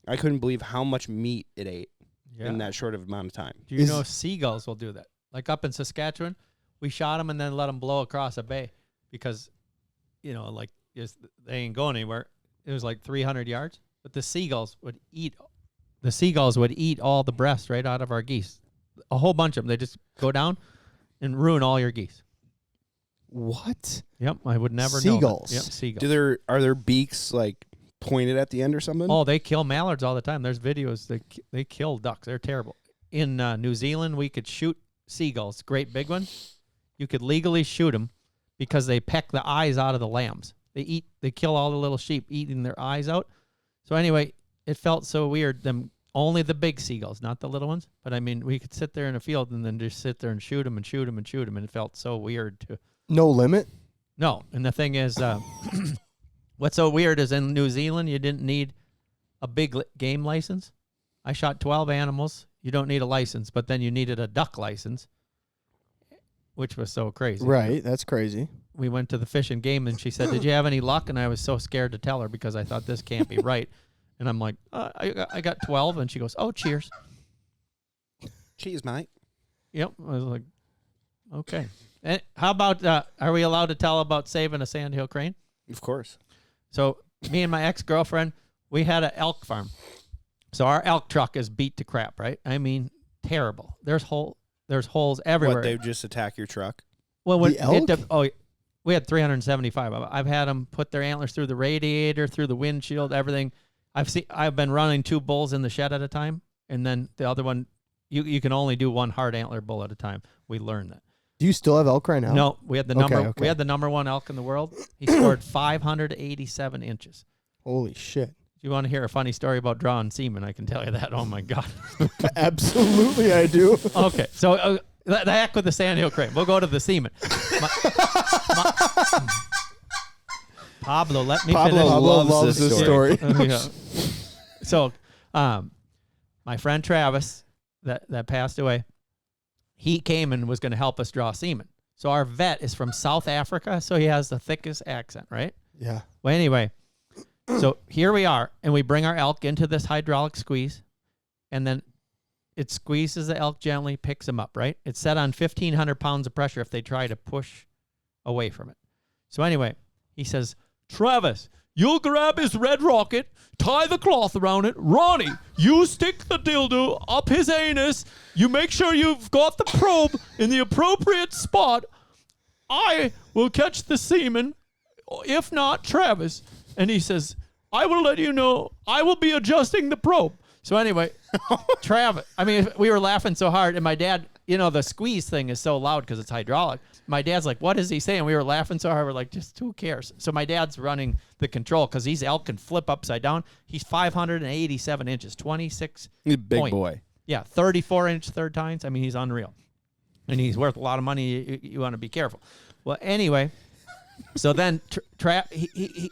A: I couldn't believe how much meat it ate in that short of amount of time.
C: Do you know seagulls will do that? Like up in Saskatchewan, we shot them and then let them blow across a bay because, they ain't going anywhere. It was like 300 yards. But the seagulls would eat all the breast right out of our geese. A whole bunch of them. They just go down and ruin all your geese.
B: What?
C: Yep, I would never know.
B: Seagulls.
C: Yep, seagulls.
A: Are their beaks like pointed at the end or something?
C: Oh, they kill mallards all the time. There's videos. They kill ducks. They're terrible. In New Zealand, we could shoot seagulls, great big ones. You could legally shoot them because they peck the eyes out of the lambs. They kill all the little sheep, eating their eyes out. So anyway, it felt so weird. Only the big seagulls, not the little ones. But I mean, we could sit there in a field and then just sit there and shoot them and shoot them and shoot them, and it felt so weird to.
B: No limit?
C: No, and the thing is, what's so weird is in New Zealand, you didn't need a big game license. I shot 12 animals. You don't need a license, but then you needed a duck license, which was so crazy.
B: Right, that's crazy.
C: We went to the Fish and Game, and she said, did you have any luck? And I was so scared to tell her because I thought this can't be right. And I'm like, I got 12. And she goes, oh, cheers.
A: Cheers, mate.
C: Yep. I was like, Okay. And how about, are we allowed to tell about saving a sandhill crane?
A: Of course.
C: So me and my ex-girlfriend, we had an elk farm. So our elk truck is beat to crap, right? I mean, terrible. There's holes everywhere.
A: What, they just attack your truck?
C: Well,
B: The elk?
C: We had 375. I've had them put their antlers through the radiator, through the windshield, everything. I've been running 2 bulls in the shed at a time, and then the other one, you can only do 1 hard antler bull at a time. We learned that.
B: Do you still have elk right now?
C: No, we had the we had the number 1 elk in the world. He scored 587 inches.
B: Holy shit.
C: If you want to hear a funny story about drawing semen, I can tell you that. Oh my God.
B: Absolutely, I do.
C: Okay, so the heck with the sandhill crane. We'll go to the semen. Pablo, let me finish.
B: Pablo loves this story.
C: Yeah. So, my friend Travis, that passed away, he came and was going to help us draw semen. So our vet is from South Africa, so he has the thickest accent, right?
B: Yeah.
C: Well, anyway, so here we are, and we bring our elk into this hydraulic squeeze, and then it squeezes the elk gently, picks him up, right? It's set on 1,500 pounds of pressure if they try to push away from it. So anyway, he says, Travis, you'll grab his red rocket, tie the cloth around it. Ronnie, you stick the dildo up his anus. You make sure you've got the probe in the appropriate spot. I will catch the semen. If not, Travis. And he says, I will let you know. I will be adjusting the probe. So anyway, Travis, I mean, we were laughing so hard. And my dad, the squeeze thing is so loud because it's hydraulic. My dad's like, what is he saying? We were laughing so hard. We're like, just who cares? So my dad's running the control because these elk can flip upside down. He's 587 inches, 26.
A: He's a big boy.
C: Yeah, 34-inch third tines. I mean, he's unreal. And he's worth a lot of money. You want to be careful. Well, anyway, so then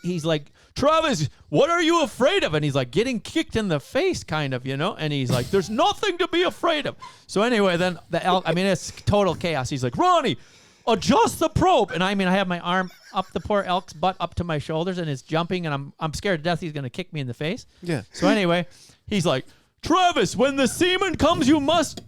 C: he's like, Travis, what are you afraid of? And he's like, getting kicked in the face, kind of, And he's like, there's nothing to be afraid of. So anyway, then the elk, I mean, it's total chaos. He's like, Ronnie, adjust the probe. And I mean, I have my arm up the poor elk's butt up to my shoulders, and it's jumping, and I'm scared to death he's going to kick me in the face.
A: Yeah.
C: So anyway, he's like, Travis, when the semen comes, you must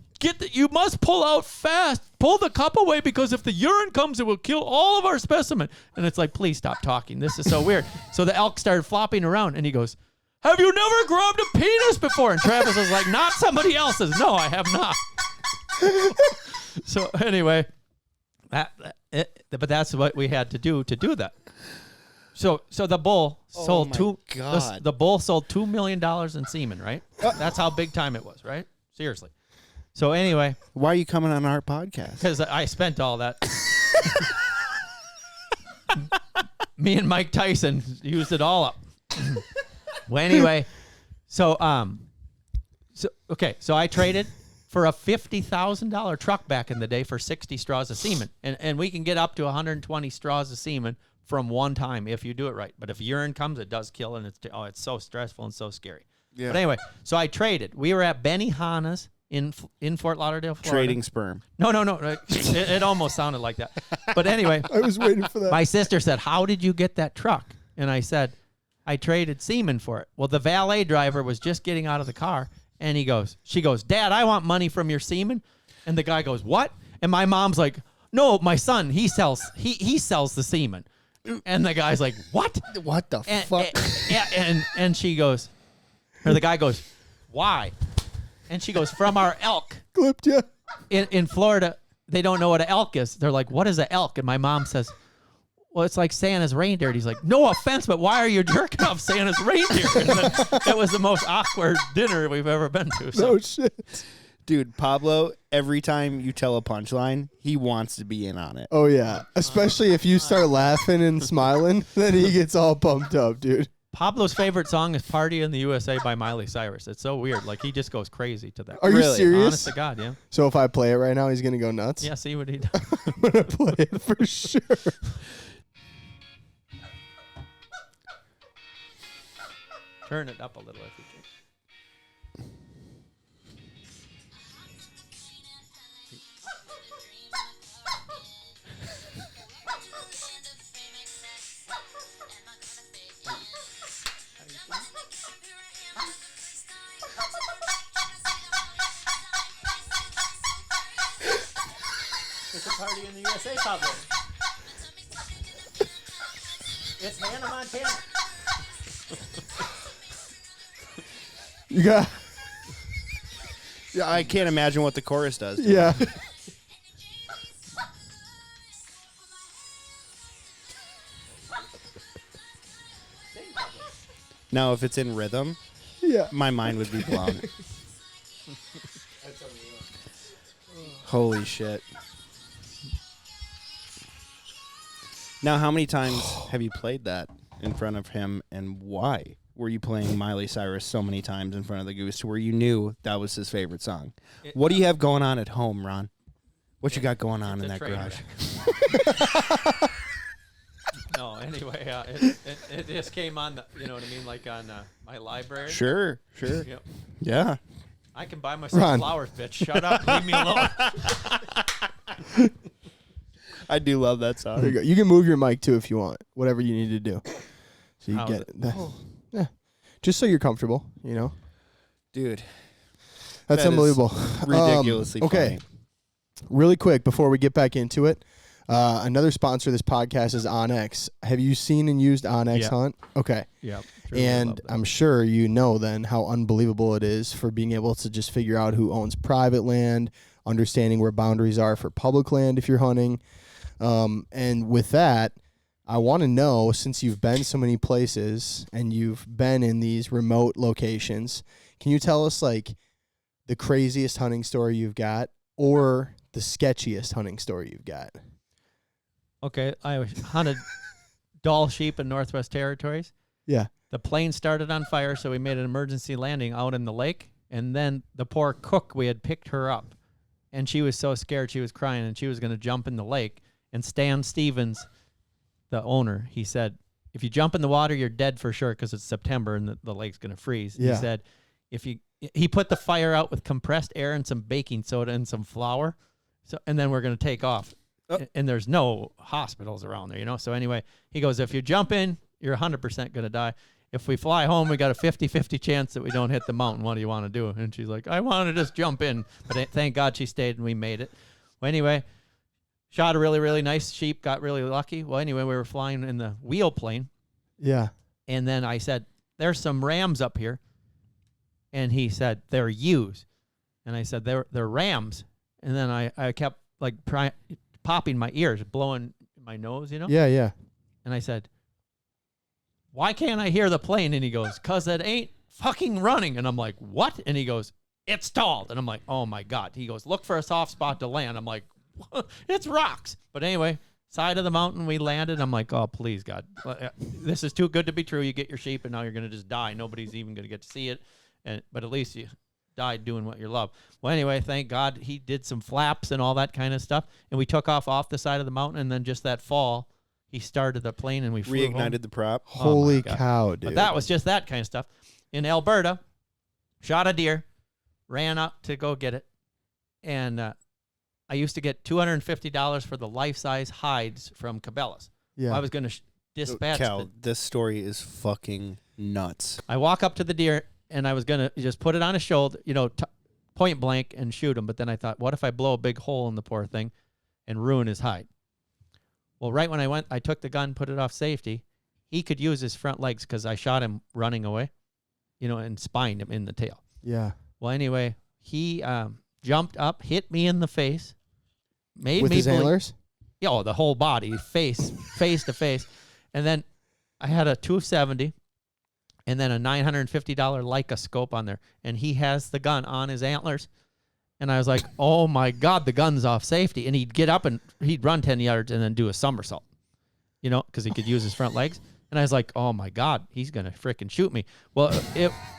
C: pull out fast. Pull the cup away, because if the urine comes, it will kill all of our specimen. And it's like, please stop talking. This is so weird. So the elk started flopping around, and he goes, have you never grabbed a penis before? And Travis was like, not somebody else's. No, I have not. So anyway, but that's what we had to do that. So the bull sold the bull sold $2 million in semen, right? That's how big time it was, right? Seriously. So anyway,
A: why are you coming on our podcast?
C: Because I spent all that. Me and Mike Tyson used it all up. Well, anyway, so I traded for a $50,000 truck back in the day for 60 straws of semen, and we can get up to 120 straws of semen from one time if you do it right. But if urine comes, it does kill, and it's so stressful and so scary. Yeah. But anyway, so I traded. We were at Benihana's in Fort Lauderdale, Florida.
A: Trading sperm.
C: No. It almost sounded like that. But anyway,
B: I was waiting for that.
C: My sister said, how did you get that truck? And I said, I traded semen for it. Well, the valet driver was just getting out of the car, and she goes, Dad, I want money from your semen. And the guy goes, what? And my mom's like, no, my son, he sells the semen. And the guy's like, what?
B: What the fuck?
C: And she goes, or the guy goes, why? And she goes, from our elk.
B: Clipped you.
C: In Florida, they don't know what an elk is. They're like, what is an elk? And my mom says, well, it's like Santa's reindeer. And he's like, no offense, but why are you jerking off Santa's reindeer? And it was the most awkward dinner we've ever been to. So.
B: No shit.
A: Dude, Pablo, every time you tell a punchline, he wants to be in on it.
B: Oh, yeah. Especially if you start laughing and smiling, then he gets all pumped up, dude.
C: Pablo's favorite song is Party in the USA by Miley Cyrus. It's so weird. Like, he just goes crazy to that.
B: Are you serious?
C: Honest to God, yeah.
B: So if I play it right now, he's going to go nuts?
C: Yeah, see what he does.
B: I'm going to play it for sure.
C: Turn it up a little if you can. party in the USA, Pablo. It's Hannah Montana.
B: You got.
A: Yeah, I can't imagine what the chorus does.
B: Yeah.
A: Now, if it's in rhythm,
B: Yeah.
A: my mind would be blown. Holy shit. Now, how many times have you played that in front of him, and why were you playing Miley Cyrus so many times in front of the Goose where you knew that was his favorite song? What do you have going on at home, Ron? What you got going on in that garage?
C: No, anyway, it just came on, you know what I mean, like on my library.
A: Sure.
C: Yep.
A: Yeah.
C: I can buy myself
B: Ron.
C: flowers, bitch. Shut up. Leave me alone.
A: I do love that song.
B: There you go. You can move your mic too if you want. Whatever you need to do. So you
C: How
B: get
C: is
B: it. Yeah. Just so you're comfortable, you know.
A: Dude.
B: That's
A: That is
B: unbelievable.
A: ridiculously
B: okay.
A: funny.
B: Really quick before we get back into it, another sponsor of this podcast is Onx. Have you seen and used Onx
C: Yeah.
B: Hunt? Okay.
C: Yeah.
B: And I'm sure you know then how unbelievable it is for being able to just figure out who owns private land, understanding where boundaries are for public land if you're hunting. And with that, I want to know, since you've been so many places and you've been in these remote locations, can you tell us like the craziest hunting story you've got or the sketchiest hunting story you've got?
C: Okay, I hunted doll sheep in Northwest Territories.
B: Yeah.
C: The plane started on fire, so we made an emergency landing out in the lake. And then the poor cook, we had picked her up, and she was so scared she was crying, and she was going to jump in the lake. And Stan Stevens, the owner, he said, if you jump in the water, you're dead for sure because it's September and the lake's going to freeze.
B: Yeah.
C: He said, he put the fire out with compressed air and some baking soda and some flour, and then we're going to take off.
A: Oh.
C: And there's no hospitals around there, you know? So anyway, he goes, if you jump in, you're 100% going to die. If we fly home, we got a 50-50 chance that we don't hit the mountain. What do you want to do? And she's like, I want to just jump in. But thank God she stayed and we made it. Well, anyway, shot a really, really nice sheep, got really lucky. Well, anyway, we were flying in the wheel plane.
B: Yeah.
C: And then I said, there's some rams up here. And he said, they're ewes. And I said, they're rams. And then I kept like popping my ears, blowing my nose, you know?
B: Yeah, yeah.
C: And I said, why can't I hear the plane? And he goes, because it ain't fucking running. And I'm like, what? And he goes, it's stalled. And I'm like, oh my God. He goes, look for a soft spot to land. I'm like, it's rocks. But anyway, side of the mountain, we landed. I'm like, oh, please, God. This is too good to be true. You get your sheep and now you're going to just die. Nobody's even going to get to see it. But at least you died doing what you love. Well, anyway, thank God he did some flaps and all that kind of stuff. And we took off the side of the mountain. And then just that fall, he started the plane and we flew
A: Reignited
C: home.
A: the prop.
B: Holy
C: God.
B: cow, dude.
C: But that was just that kind of stuff. In Alberta, shot a deer, ran up to go get it. And I used to get $250 for the life-size hides from Cabela's.
B: Yeah.
C: I was going to dispatch
A: Cal, this story is fucking nuts.
C: I walk up to the deer, and I was going to just put it on his shoulder, you know, point blank and shoot him. But then I thought, what if I blow a big hole in the poor thing and ruin his hide? Well, right when I took the gun, put it off safety, he could use his front legs because I shot him running away, you know, and spined him in the tail.
B: Yeah.
C: Well, anyway, he jumped up, hit me in the face, made
B: With
C: me
B: his antlers?
C: Yeah, oh, the whole body, face to face. And then I had a 270 and then a $950 Leica scope on there. And he has the gun on his antlers. And I was like, oh, my God, the gun's off safety. And he'd get up and he'd run 10 yards and then do a somersault, you know, because he could use his front legs. And I was like, oh, my God, he's going to frickin' shoot me. Well,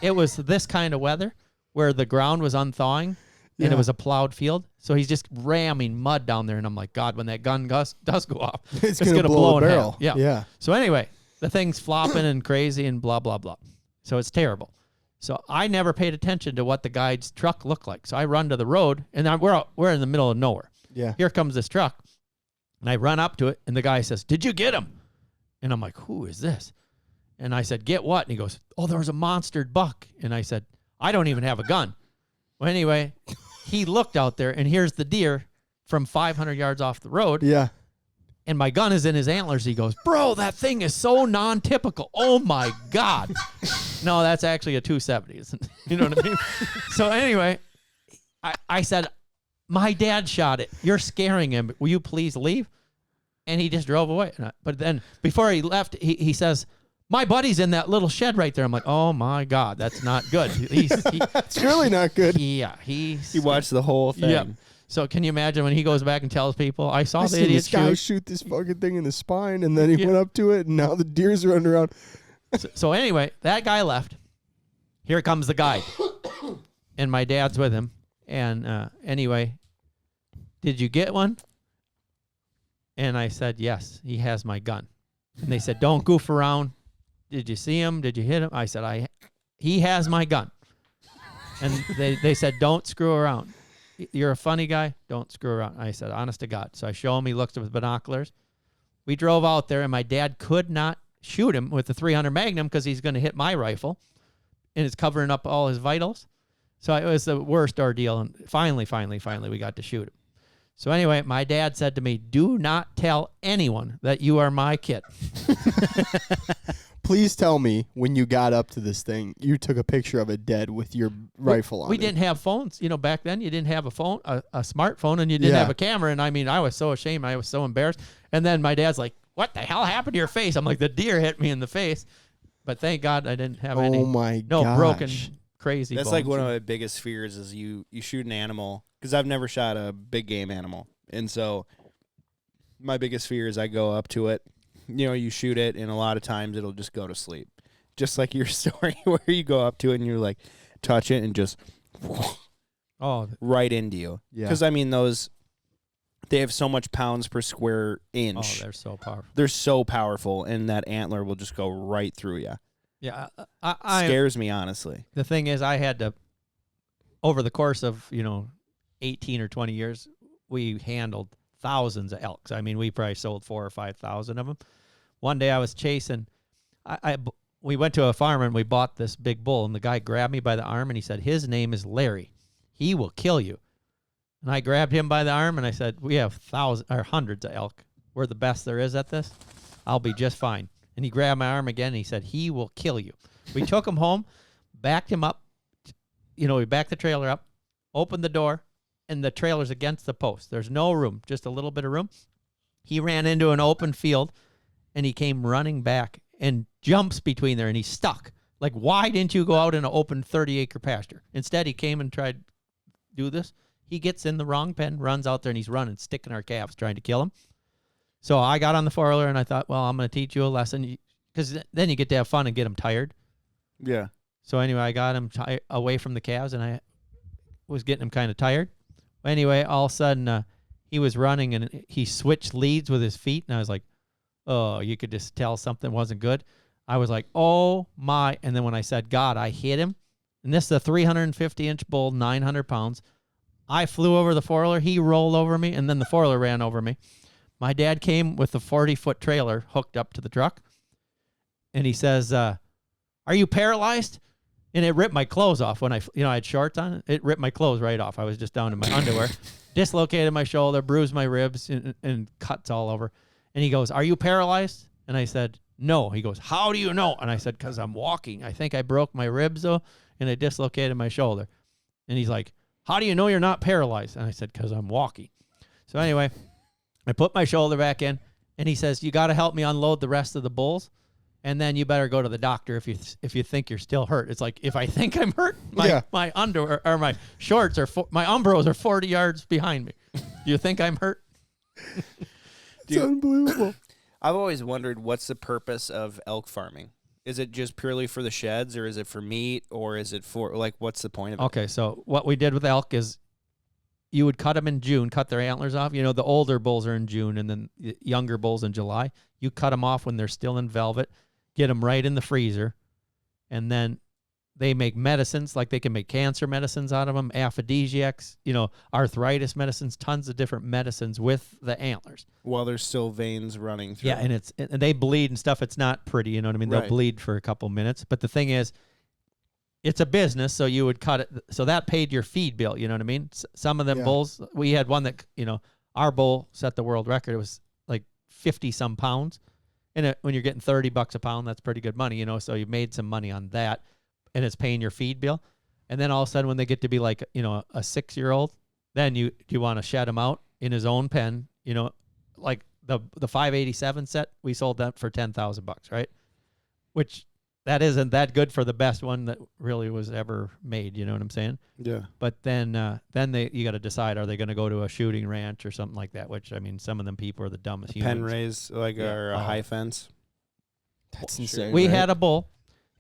C: it was this kind of weather where the ground was unthawing and it was a plowed field. So he's just ramming mud down there. And I'm like, God, when that gun does go off,
B: it's going to blow a
C: in
B: barrel.
C: half. Yeah.
B: Yeah.
C: So anyway, the thing's flopping and crazy and blah, blah, blah. So it's terrible. So I never paid attention to what the guide's truck looked like. So I run to the road, and we're in the middle of nowhere.
B: Yeah.
C: Here comes this truck, and I run up to it, and the guy says, did you get him? And I'm like, who is this? And I said, get what? And he goes, oh, there was a monstered buck. And I said, I don't even have a gun. Well, anyway, he looked out there, and here's the deer from 500 yards off the road.
B: Yeah.
C: And my gun is in his antlers. He goes, bro, that thing is so non-typical. Oh, my God. No, that's actually a 270. You know what I mean? So anyway, I said, my dad shot it. You're scaring him. Will you please leave? And he just drove away. But then before he left, he says, my buddy's in that little shed right there. I'm like, oh, my God, that's not good.
B: It's really not good.
C: Yeah. He
A: watched the whole thing.
C: Yeah. So can you imagine when he goes back and tells people, I saw the idiot
B: this guy shoot this fucking thing in the spine, and then he went up to it, and now the deer's running around.
C: So anyway, that guy left. Here comes the guide. And my dad's with him. And anyway, did you get one? And I said, yes, he has my gun. And they said, don't goof around. Did you see him? Did you hit him? I said, he has my gun. And they said, don't screw around. You're a funny guy. Don't screw around. I said, honest to God. So I show him. He looks with binoculars. We drove out there, and my dad could not shoot him with the 300 Magnum because he's going to hit my rifle, and it's covering up all his vitals. So it was the worst ordeal. And finally, we got to shoot him. So anyway, my dad said to me, do not tell anyone that you are my kid.
B: Please tell me when you got up to this thing, you took a picture of it dead with your rifle on it.
C: We didn't have phones. You know, back then you didn't have a phone, a smartphone, and you didn't have a camera. And I mean, I was so ashamed. I was so embarrassed. And then my dad's like, what the hell happened to your face? I'm like, the deer hit me in the face. But thank God I didn't have broken, crazy
A: That's
C: bones.
A: like one of my biggest fears is you shoot an animal, because I've never shot a big game animal. And so my biggest fear is I go up to it, you shoot it, and a lot of times it'll just go to sleep. Just like your story where you go up to it and you like touch it and just right into you.
B: Yeah.
A: Because, I mean, they have so much pounds per square inch.
C: Oh, they're so powerful.
A: They're so powerful, and that antler will just go right through you.
C: Yeah.
A: Scares me, honestly.
C: The thing is, I had to, over the course of, 18 or 20 years, we handled thousands of elks. I mean, we probably sold 4,000 or 5,000 of them. One day I was chasing, we went to a farm and we bought this big bull, and the guy grabbed me by the arm and he said, his name is Larry. He will kill you. And I grabbed him by the arm and I said, we have hundreds of elk. We're the best there is at this. I'll be just fine. And he grabbed my arm again and he said, he will kill you. We took him home, backed him up. We backed the trailer up, opened the door, and the trailer's against the post. There's no room, just a little bit of room. He ran into an open field, and he came running back and jumps between there, and he's stuck. Like, why didn't you go out in an open 30-acre pasture? Instead, he came and tried to do this. He gets in the wrong pen, runs out there, and he's running, sticking our calves, trying to kill him. So I got on the four-wheeler, and I thought, well, I'm going to teach you a lesson, because then you get to have fun and get him tired.
A: Yeah.
C: So anyway, I got him away from the calves, and I was getting him kind of tired. Anyway, all of a sudden, he was running, and he switched leads with his feet, and I was like, oh, you could just tell something wasn't good. I was like, oh, my. And then when I said, God, I hit him. And this is a 350-inch bull, 900 pounds. I flew over the four-wheeler. He rolled over me, and then the four-wheeler ran over me. My dad came with the 40-foot trailer hooked up to the truck, and he says, are you paralyzed? And it ripped my clothes off when I had shorts on. It ripped my clothes right off. I was just down in my underwear, dislocated my shoulder, bruised my ribs, and cuts all over. And he goes, are you paralyzed? And I said, no. He goes, how do you know? And I said, because I'm walking. I think I broke my ribs, though, and I dislocated my shoulder. And he's like, how do you know you're not paralyzed? And I said, because I'm walking. So anyway, I put my shoulder back in, and he says, you got to help me unload the rest of the bulls. And then you better go to the doctor if you think you're still hurt. It's like, if I think I'm hurt, my underwear or my shorts my Umbros are 40 yards behind me. Do you think I'm hurt?
B: It's unbelievable.
A: I've always wondered, what's the purpose of elk farming? Is it just purely for the sheds, or is it for meat, or is it for, what's the point of it?
C: Okay, so what we did with elk is you would cut them in June, cut their antlers off. The older bulls are in June, and then the younger bulls in July. You cut them off when they're still in velvet. Get them right in the freezer, and then they make medicines, like they can make cancer medicines out of them, aphrodisiacs, arthritis medicines, tons of different medicines with the antlers.
A: While there's still veins running through.
C: Yeah, and they bleed and stuff. It's not pretty, you know what I mean?
A: Right.
C: They'll bleed for a couple minutes. But the thing is, it's a business, so you would cut it. So that paid your feed bill, you know what I mean? Some of them bulls, we had one that, Our bull set the world record. It was like 50 some pounds. And when you're getting $30 a pound, that's pretty good money, so you made some money on that, and it's paying your feed bill. And then all of a sudden when they get to be like, a 6-year-old, then you want to shed him out in his own pen, like the 587 set, we sold that for $10,000, right? Which that isn't that good for the best one that really was ever made. You know what I'm saying?
A: Yeah.
C: But then you got to decide, are they going to go to a shooting ranch or something like that? Which, I mean, some of them people are the dumbest humans.
A: Pen raised, or a high fence.
B: That's insane.
C: We had a bull.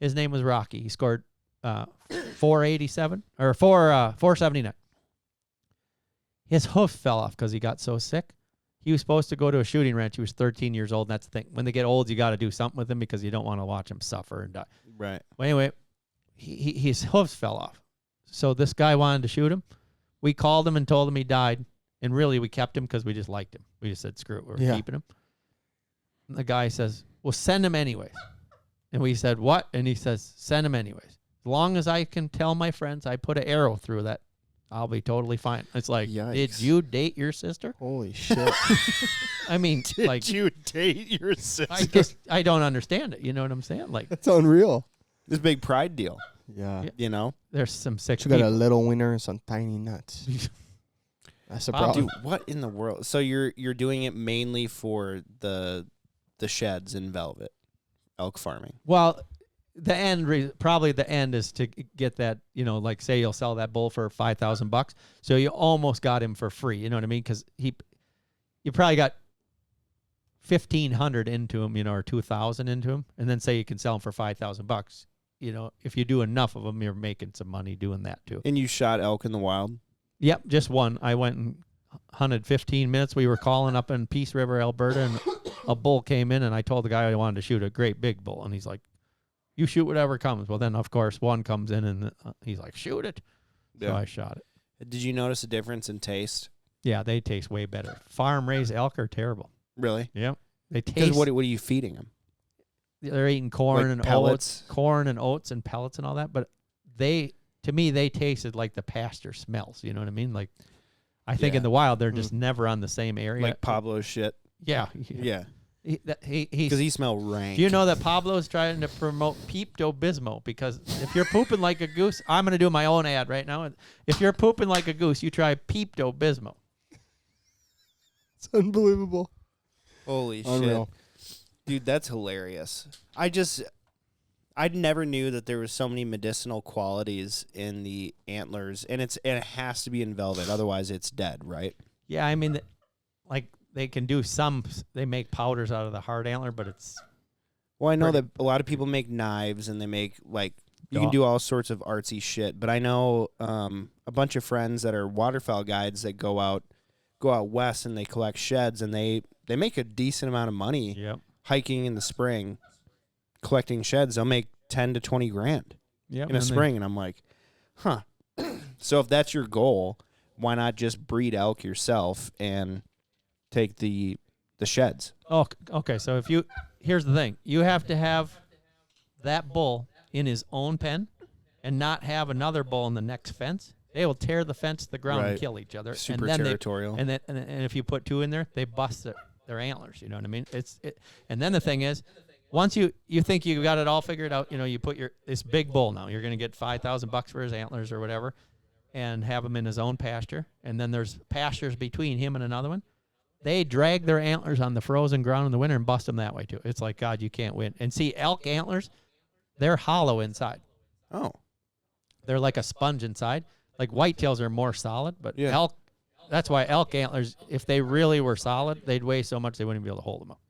C: His name was Rocky. He scored 487 or 479. His hoof fell off because he got so sick. He was supposed to go to a shooting ranch. He was 13 years old. And that's the thing. When they get old, you got to do something with them because you don't want to watch them suffer and die.
A: Right.
C: Well, anyway, his hoofs fell off. So this guy wanted to shoot him. We called him and told him he died. And really, we kept him because we just liked him. We just said, screw it, we're keeping him. And the guy says, well, send him anyways. And we said, what? And he says, send him anyways. As long as I can tell my friends I put an arrow through that, I'll be totally fine. It's like,
A: Yikes.
C: Did you date your sister?
B: Holy shit.
C: I mean,
A: Did you date your sister?
C: I don't understand it. You know what I'm saying? Like,
B: That's unreal.
A: This big pride deal.
B: Yeah.
C: there's some sick
B: She got a
C: people.
B: little wiener and some tiny nuts. That's a
C: Wow.
B: problem.
A: Dude, what in the world? So you're doing it mainly for the sheds in velvet, elk farming.
C: Well, probably the end is to get that, like say you'll sell that bull for $5,000. So you almost got him for free. You know what I mean? Because you probably got 1,500 into him, or 2,000 into him, and then say you can sell him for $5,000. If you do enough of them, you're making some money doing that too.
A: And you shot elk in the wild?
C: Yep, just one. I went and hunted 15 minutes. We were calling up in Peace River, Alberta, and a bull came in, and I told the guy I wanted to shoot a great big bull, and he's like, you shoot whatever comes. Well, then, of course, one comes in, and he's like, shoot it. So I shot it.
A: Did you notice a difference in taste?
C: Yeah, they taste way better. Farm-raised elk are terrible.
A: Really?
C: Yep. They taste.
A: Because what are you feeding them?
C: They're eating corn
A: Like
C: and
A: pellets?
C: oats and pellets and all that. But to me, they tasted like the pasture smells. You know what I mean? Like, I think in the wild, they're just never on the same area.
A: Like Pablo's shit?
C: Yeah.
A: Yeah.
C: He's
A: Because he smell rank.
C: Do you know that Pablo's trying to promote Pepto-Bismol? Because if you're pooping like a goose, I'm going to do my own ad right now. If you're pooping like a goose, you try Pepto-Bismol.
B: It's unbelievable.
A: Holy
B: Unreal.
A: shit. Dude, that's hilarious. I never knew that there was so many medicinal qualities in the antlers, and it has to be in velvet, otherwise it's dead, right?
C: Yeah, I mean, they can do they make powders out of the hard antler, but it's...
A: Well, I know that a lot of people make knives, and they make, you can do all sorts of artsy shit, but I know a bunch of friends that are waterfowl guides that go out west, and they collect sheds, and they make a decent amount of money hiking in the spring, collecting sheds. They'll make 10 to 20 grand in a spring, and I'm like, huh. So if that's your goal, why not just breed elk yourself and take the sheds?
C: Oh, okay. So here's the thing. You have to have that bull in his own pen and not have another bull in the next fence. They will tear the fence to the ground and kill each other.
A: Super
C: and then
A: territorial.
C: And if you put two in there, they bust their antlers. You know what I mean? And then the thing is, once you think you got it all figured out, you put this big bull now. You're going to get $5,000 for his antlers or whatever, and have him in his own pasture. And then there's pastures between him and another one. They drag their antlers on the frozen ground in the winter and bust them that way too. It's like, God, you can't win. And see, elk antlers, they're hollow inside.
A: Oh.
C: They're like a sponge inside. Like whitetails are more solid, but elk, that's why elk antlers, if they really were solid, they'd weigh so much they wouldn't be able to hold them up.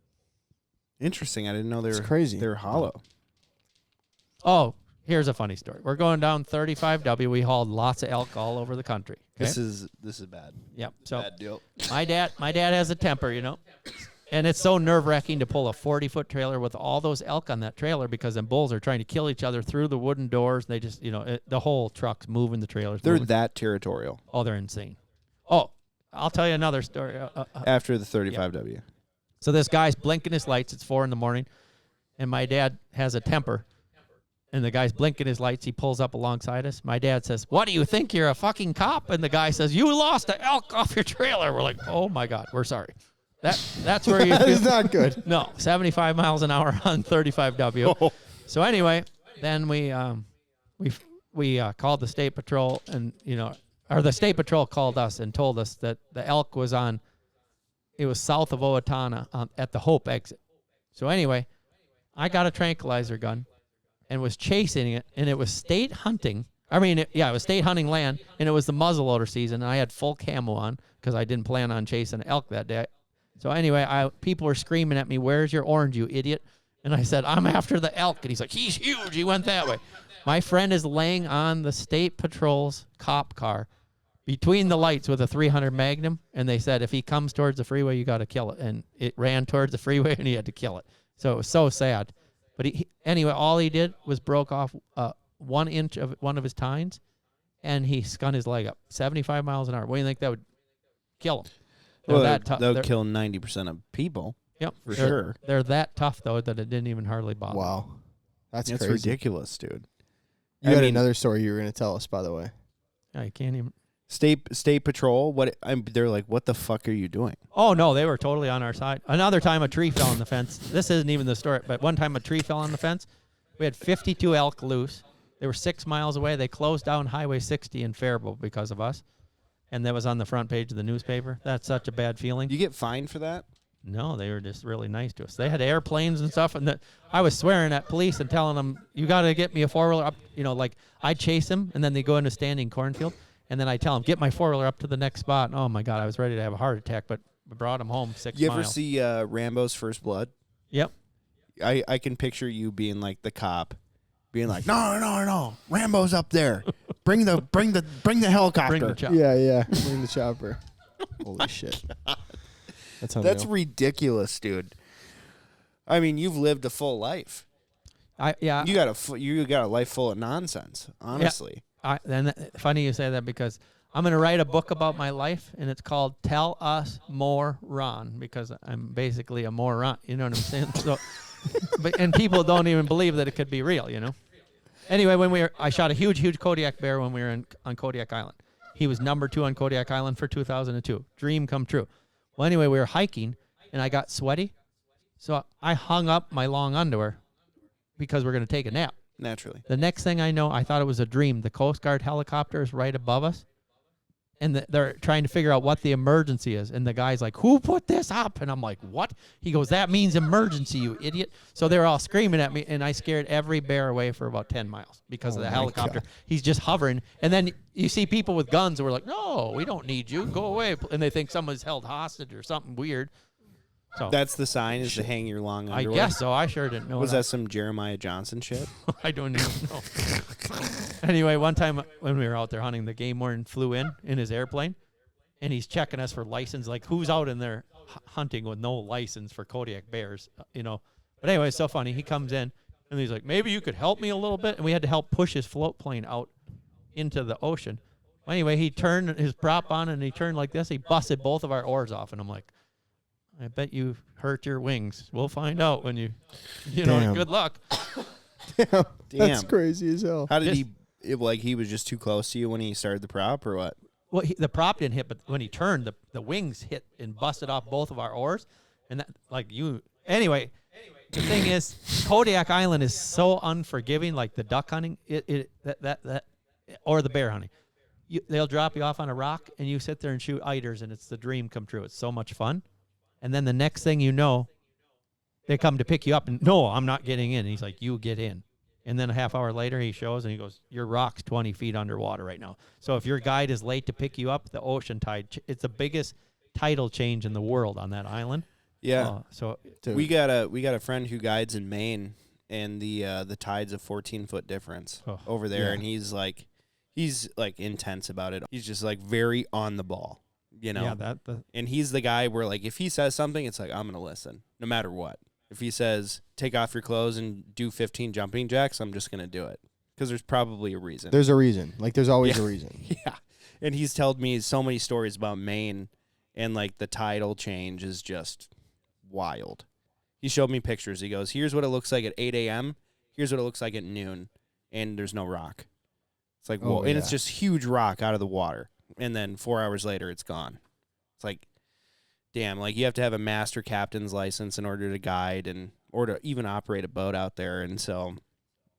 A: Interesting. I didn't know
B: It's crazy.
A: They're hollow.
C: Oh, here's a funny story. We're going down 35W. We hauled lots of elk all over the country. Okay?
A: This is bad.
C: Yep. So
A: Bad deal.
C: my dad has a temper, and it's so nerve-wracking to pull a 40-foot trailer with all those elk on that trailer because them bulls are trying to kill each other through the wooden doors. They just, the whole truck's moving, the trailers
A: They're
C: moving.
A: that territorial.
C: Oh, they're insane. Oh, I'll tell you another story.
A: After the 35W.
C: So this guy's blinking his lights. It's 4 a.m, and my dad has a temper. And the guy's blinking his lights. He pulls up alongside us. My dad says, "What do you think? You're a fucking cop?" And the guy says, "You lost an elk off your trailer." We're like, "Oh my God, we're sorry." That's where you
B: That is not good.
C: No, 75 miles an hour on 35W.
A: Oh.
C: So anyway, then we called the state patrol, and or the state patrol called us and told us that the elk was it was south of Owatonna at the Hope exit. So anyway, I got a tranquilizer gun and was chasing it, and it was state hunting. It was state hunting land, and it was the muzzleloader season, and I had full camo on because I didn't plan on chasing elk that day. So anyway, people were screaming at me, "Where's your orange, you idiot?" And I said, "I'm after the elk." And he's like, "He's huge. He went that way." My friend is laying on the state patrol's cop car between the lights with a 300 Magnum, and they said, if he comes towards the freeway, you got to kill it. And it ran towards the freeway, and he had to kill it. So it was so sad. But anyway, all he did was broke off 1 inch of one of his tines, and he spun his leg up 75 miles an hour. What do you think that would kill him?
A: Well, that would kill 90% of people.
C: Yep,
A: for sure.
C: They're that tough though that it didn't even hardly bother.
B: Wow, that's crazy.
A: Ridiculous, dude.
B: You had another story you were going to tell us, by the way.
C: I can't even.
A: State patrol. They're like, what the fuck are you doing?
C: Oh no, they were totally on our side. Another time a tree fell on the fence. This isn't even the story, but one time a tree fell on the fence. We had 52 elk loose. They were 6 miles away. They closed down Highway 60 in Faribault because of us. And that was on the front page of the newspaper. That's such a bad feeling.
A: You get fined for that?
C: No, they were just really nice to us. They had airplanes and stuff, and I was swearing at police and telling them, "You got to get me a four-wheeler up." I'd chase them, and then they go into a standing cornfield, and then I tell them, "Get my four-wheeler up to the next spot." And, oh my God, I was ready to have a heart attack, but we brought them home 6 miles.
A: You ever see Rambo's First Blood?
C: Yep.
A: I can picture you being like the cop, being like, no, Rambo's up there. Bring the helicopter.
C: Bring the chopper.
B: Yeah. Bring the chopper. Holy shit.
A: That's ridiculous, dude. I mean, you've lived a full life.
C: Yeah.
A: You got a life full of nonsense, honestly.
C: Yeah. Funny you say that because I'm going to write a book about my life, and it's called "Tell Us More Ron," because I'm basically a moron. You know what I'm saying? So, and people don't even believe that it could be real. Anyway, I shot a huge Kodiak bear when we were on Kodiak Island. He was number 2 on Kodiak Island for 2002. Dream come true. Well, anyway, we were hiking, and I got sweaty, so I hung up my long underwear because we're going to take a nap.
A: Naturally.
C: The next thing I know, I thought it was a dream. The Coast Guard helicopter is right above us, and they're trying to figure out what the emergency is. And the guy's like, "Who put this up?" And I'm like, "What?" He goes, "That means emergency, you idiot." So they're all screaming at me, and I scared every bear away for about 10 miles because of the helicopter.
B: God.
C: He's just hovering. And then you see people with guns who are like, "No, we don't need you. Go away." And they think someone's held hostage or something weird. So
A: That's the sign, is to hang your long underwear?
C: I guess so. I sure didn't know
A: Was that some Jeremiah Johnson shit?
C: I don't even know. Anyway, one time when we were out there hunting, the game warden flew in his airplane, and he's checking us for license. Like, who's out in there hunting with no license for Kodiak bears, But anyway, it's so funny. He comes in, and he's like, "Maybe you could help me a little bit." And we had to help push his float plane out into the ocean. Well, anyway, he turned his prop on, and he turned like this. He busted both of our oars off, and I'm like, "I bet you hurt your wings. We'll find out when you know, good luck."
B: Damn. That's crazy as hell.
A: How did he was just too close to you when he started the prop, or what?
C: Well, the prop didn't hit, but when he turned, the wings hit and busted off both of our oars. And anyway, the thing is, Kodiak Island is so unforgiving, like the duck hunting, or the bear hunting. They'll drop you off on a rock, and you sit there and shoot eiders, and it's the dream come true. It's so much fun. And then the next thing you know, they come to pick you up, and no, I'm not getting in. And he's like, "You get in." And then a half hour later, he shows, and he goes, "Your rock's 20 feet underwater right now." So if your guide is late to pick you up, the ocean tide, it's the biggest tidal change in the world on that island.
A: Yeah.
C: So
A: we got a friend who guides in Maine, and the tide's a 14-foot difference over there, and he's like intense about it. He's just like very on the ball,
C: Yeah,
A: and he's the guy where, like, if he says something, it's like, I'm gonna listen no matter what. If he says, "Take off your clothes and do 15 jumping jacks," I'm just going to do it because there's probably a reason.
B: There's a reason. Like, there's always a reason.
A: Yeah. And he's told me so many stories about Maine, and, like, the tidal change is just wild. He showed me pictures. He goes, "Here's what it looks like at 8 a.m. Here's what it looks like at noon." and there's no rock. It's like, whoa, and it's just huge rock out of the water. And then 4 hours later, it's gone. It's like, damn, like you have to have a master captain's license in order to guide or to even operate a boat out there. And so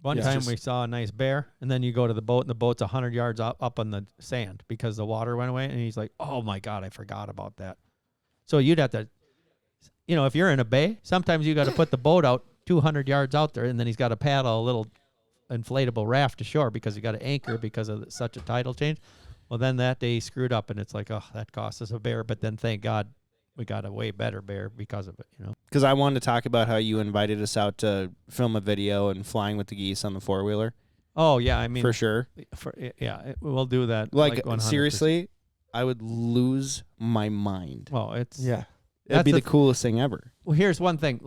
C: one time we saw a nice bear, and then you go to the boat, and the boat's 100 yards up on the sand because the water went away. And he's like, oh, my God, I forgot about that. So you'd have to, if you're in a bay, sometimes you got to put the boat out 200 yards out there, and then he's got to paddle a little inflatable raft to shore because he got to anchor because of such a tidal change. Well, then that day he screwed up, and it's like, oh, that cost us a bear. But then thank God we got a way better bear because of it,
A: Because I wanted to talk about how you invited us out to film a video and flying with the geese on the four-wheeler.
C: Oh, yeah, I mean.
A: For sure.
C: We'll do that.
A: Like
C: 100%.
A: seriously, I would lose my mind.
C: Well, it's.
A: Yeah. That'd be the coolest thing ever.
C: Well, here's one thing.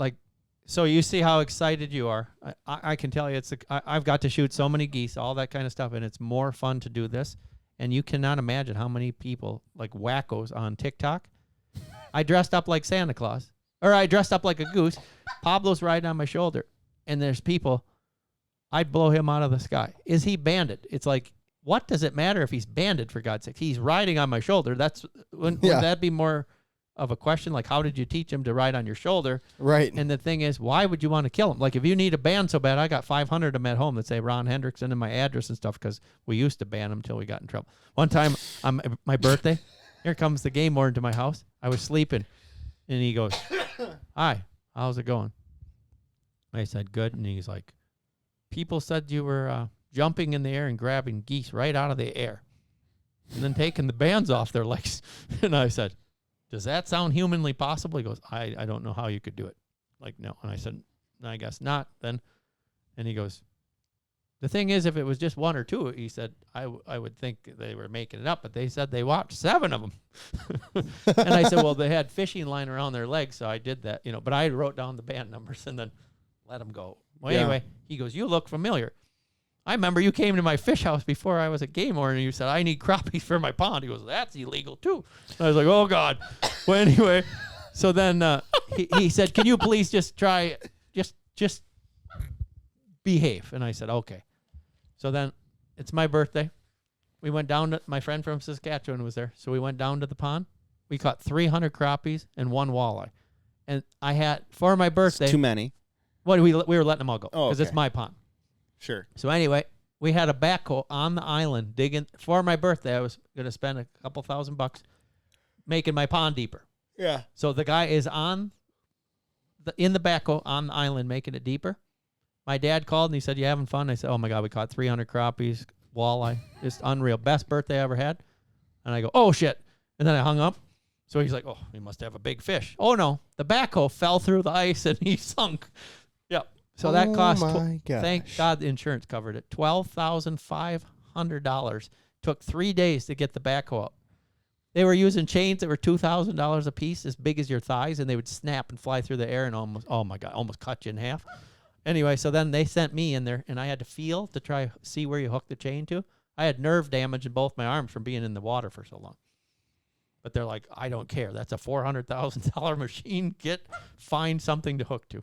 C: So you see how excited you are. I can tell you, I've got to shoot so many geese, all that kind of stuff, and it's more fun to do this. And you cannot imagine how many people, like wackos on TikTok. I dressed up like Santa Claus, or I dressed up like a goose. Pablo's riding on my shoulder, and there's people. I'd blow him out of the sky. Is he banded? It's like, what does it matter if he's banded, for God's sake? He's riding on my shoulder. Would that be more of a question? Like, how did you teach him to ride on your shoulder?
B: Right.
C: And the thing is, why would you want to kill him? Like, if you need a band so bad, I got 500 of them at home that say Ron Hendrickson and my address and stuff because we used to ban them until we got in trouble. One time, on my birthday, here comes the game warden to my house. I was sleeping, and he goes, hi, how's it going? I said, good. And he's like, people said you were jumping in the air and grabbing geese right out of the air and then taking the bands off their legs. And I said, does that sound humanly possible? He goes, I don't know how you could do it. Like, no. And I said, I guess not then. And he goes, the thing is, if it was just one or two, he said, I would think they were making it up, but they said they watched 7 of them. And I said, well, they had fishing line around their legs, so I did that, but I wrote down the band numbers and then let them go. Well, anyway, he goes, you look familiar. I remember you came to my fish house before I was a game warden, and you said, I need crappies for my pond. He goes, that's illegal, too. And I was like, oh, God. Well, anyway, so then he said, can you please just try, just behave? And I said, okay. So then it's my birthday. We went down to, my friend from Saskatchewan was there, so we went down to the pond. We caught 300 crappies and 1 walleye. And I had, for my birthday.
A: It's too many.
C: Well, we were letting them all go because it's my pond.
A: Sure.
C: So anyway, we had a backhoe on the island digging. For my birthday, I was going to spend a couple $1,000 making my pond deeper.
A: Yeah.
C: So the guy is in the backhoe on the island making it deeper. My dad called and he said, you having fun? I said, oh, my God, we caught 300 crappies, walleye. Just unreal. Best birthday I ever had. And I go, oh, shit. And then I hung up. So he's like, oh, we must have a big fish. Oh, no. The backhoe fell through the ice and he sunk. Yep. So that cost, thank God the insurance covered it, $12,500. Took 3 days to get the backhoe up. They were using chains that were $2,000 a piece, as big as your thighs, and they would snap and fly through the air and almost cut you in half. Anyway, so then they sent me in there, and I had to feel to try see where you hook the chain to. I had nerve damage in both my arms from being in the water for so long. But they're like, I don't care. That's a $400,000 machine. Find something to hook to.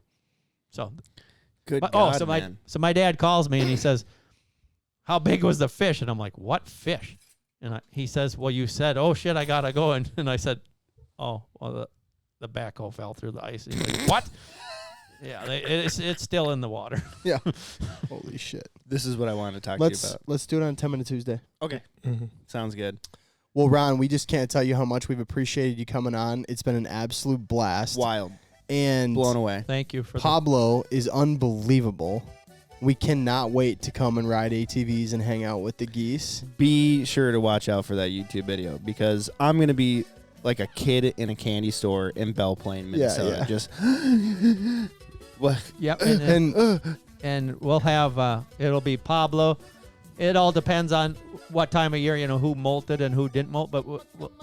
C: So, so my dad calls me and he says, how big was the fish? And I'm like, what fish? And he says, well, you said, oh shit, I gotta go. And I said, oh, well, the backhoe fell through the ice. And he's like, what? Yeah, it's still in the water.
B: Yeah. Holy shit.
A: This is what I wanted to talk to you about.
B: Let's do it on 10 Minute Tuesday.
A: Okay. Mm-hmm. Sounds good.
B: Well, Ron, we just can't tell you how much we've appreciated you coming on. It's been an absolute blast.
A: Wild.
B: And
A: blown away.
C: Thank you for
B: Pablo is unbelievable. We cannot wait to come and ride ATVs and hang out with the geese.
A: Be sure to watch out for that YouTube video because I'm going to be like a kid in a candy store in Belle Plaine, Minnesota.
B: Yeah.
A: Just what?
C: Yep. And we'll have it'll be Pablo. It all depends on what time of year, who molted and who didn't molt. But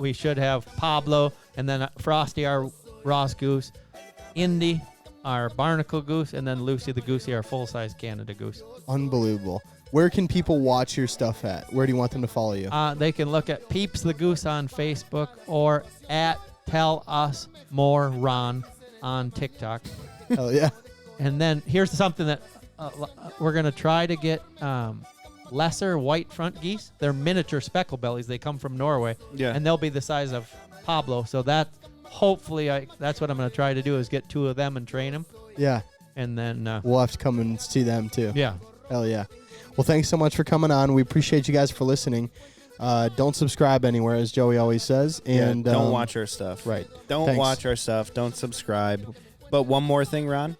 C: we should have Pablo and then Frosty, our Ross goose, Indy, our barnacle goose, and then Lucy the goosey, our full-size Canada goose.
B: Unbelievable. Where can people watch your stuff at? Where do you want them to follow you?
C: They can look at Peeps the Goose on Facebook or at Tell Us More Ron on TikTok.
B: Hell yeah.
C: And then here's something that we're gonna try to get lesser white front geese. They're miniature speckle bellies. They come from Norway, and they'll be the size of Pablo. So that hopefully that's what I'm gonna try to do is get 2 of them and train them.
B: Yeah,
C: and then
B: we'll have to come and see them too.
C: Yeah,
B: hell yeah. Well, thanks so much for coming on. We appreciate you guys for listening. Don't subscribe anywhere, as Joey always says, and
A: don't watch our stuff.
B: Right.
A: Don't watch our stuff. Don't subscribe. But one more thing, Ron.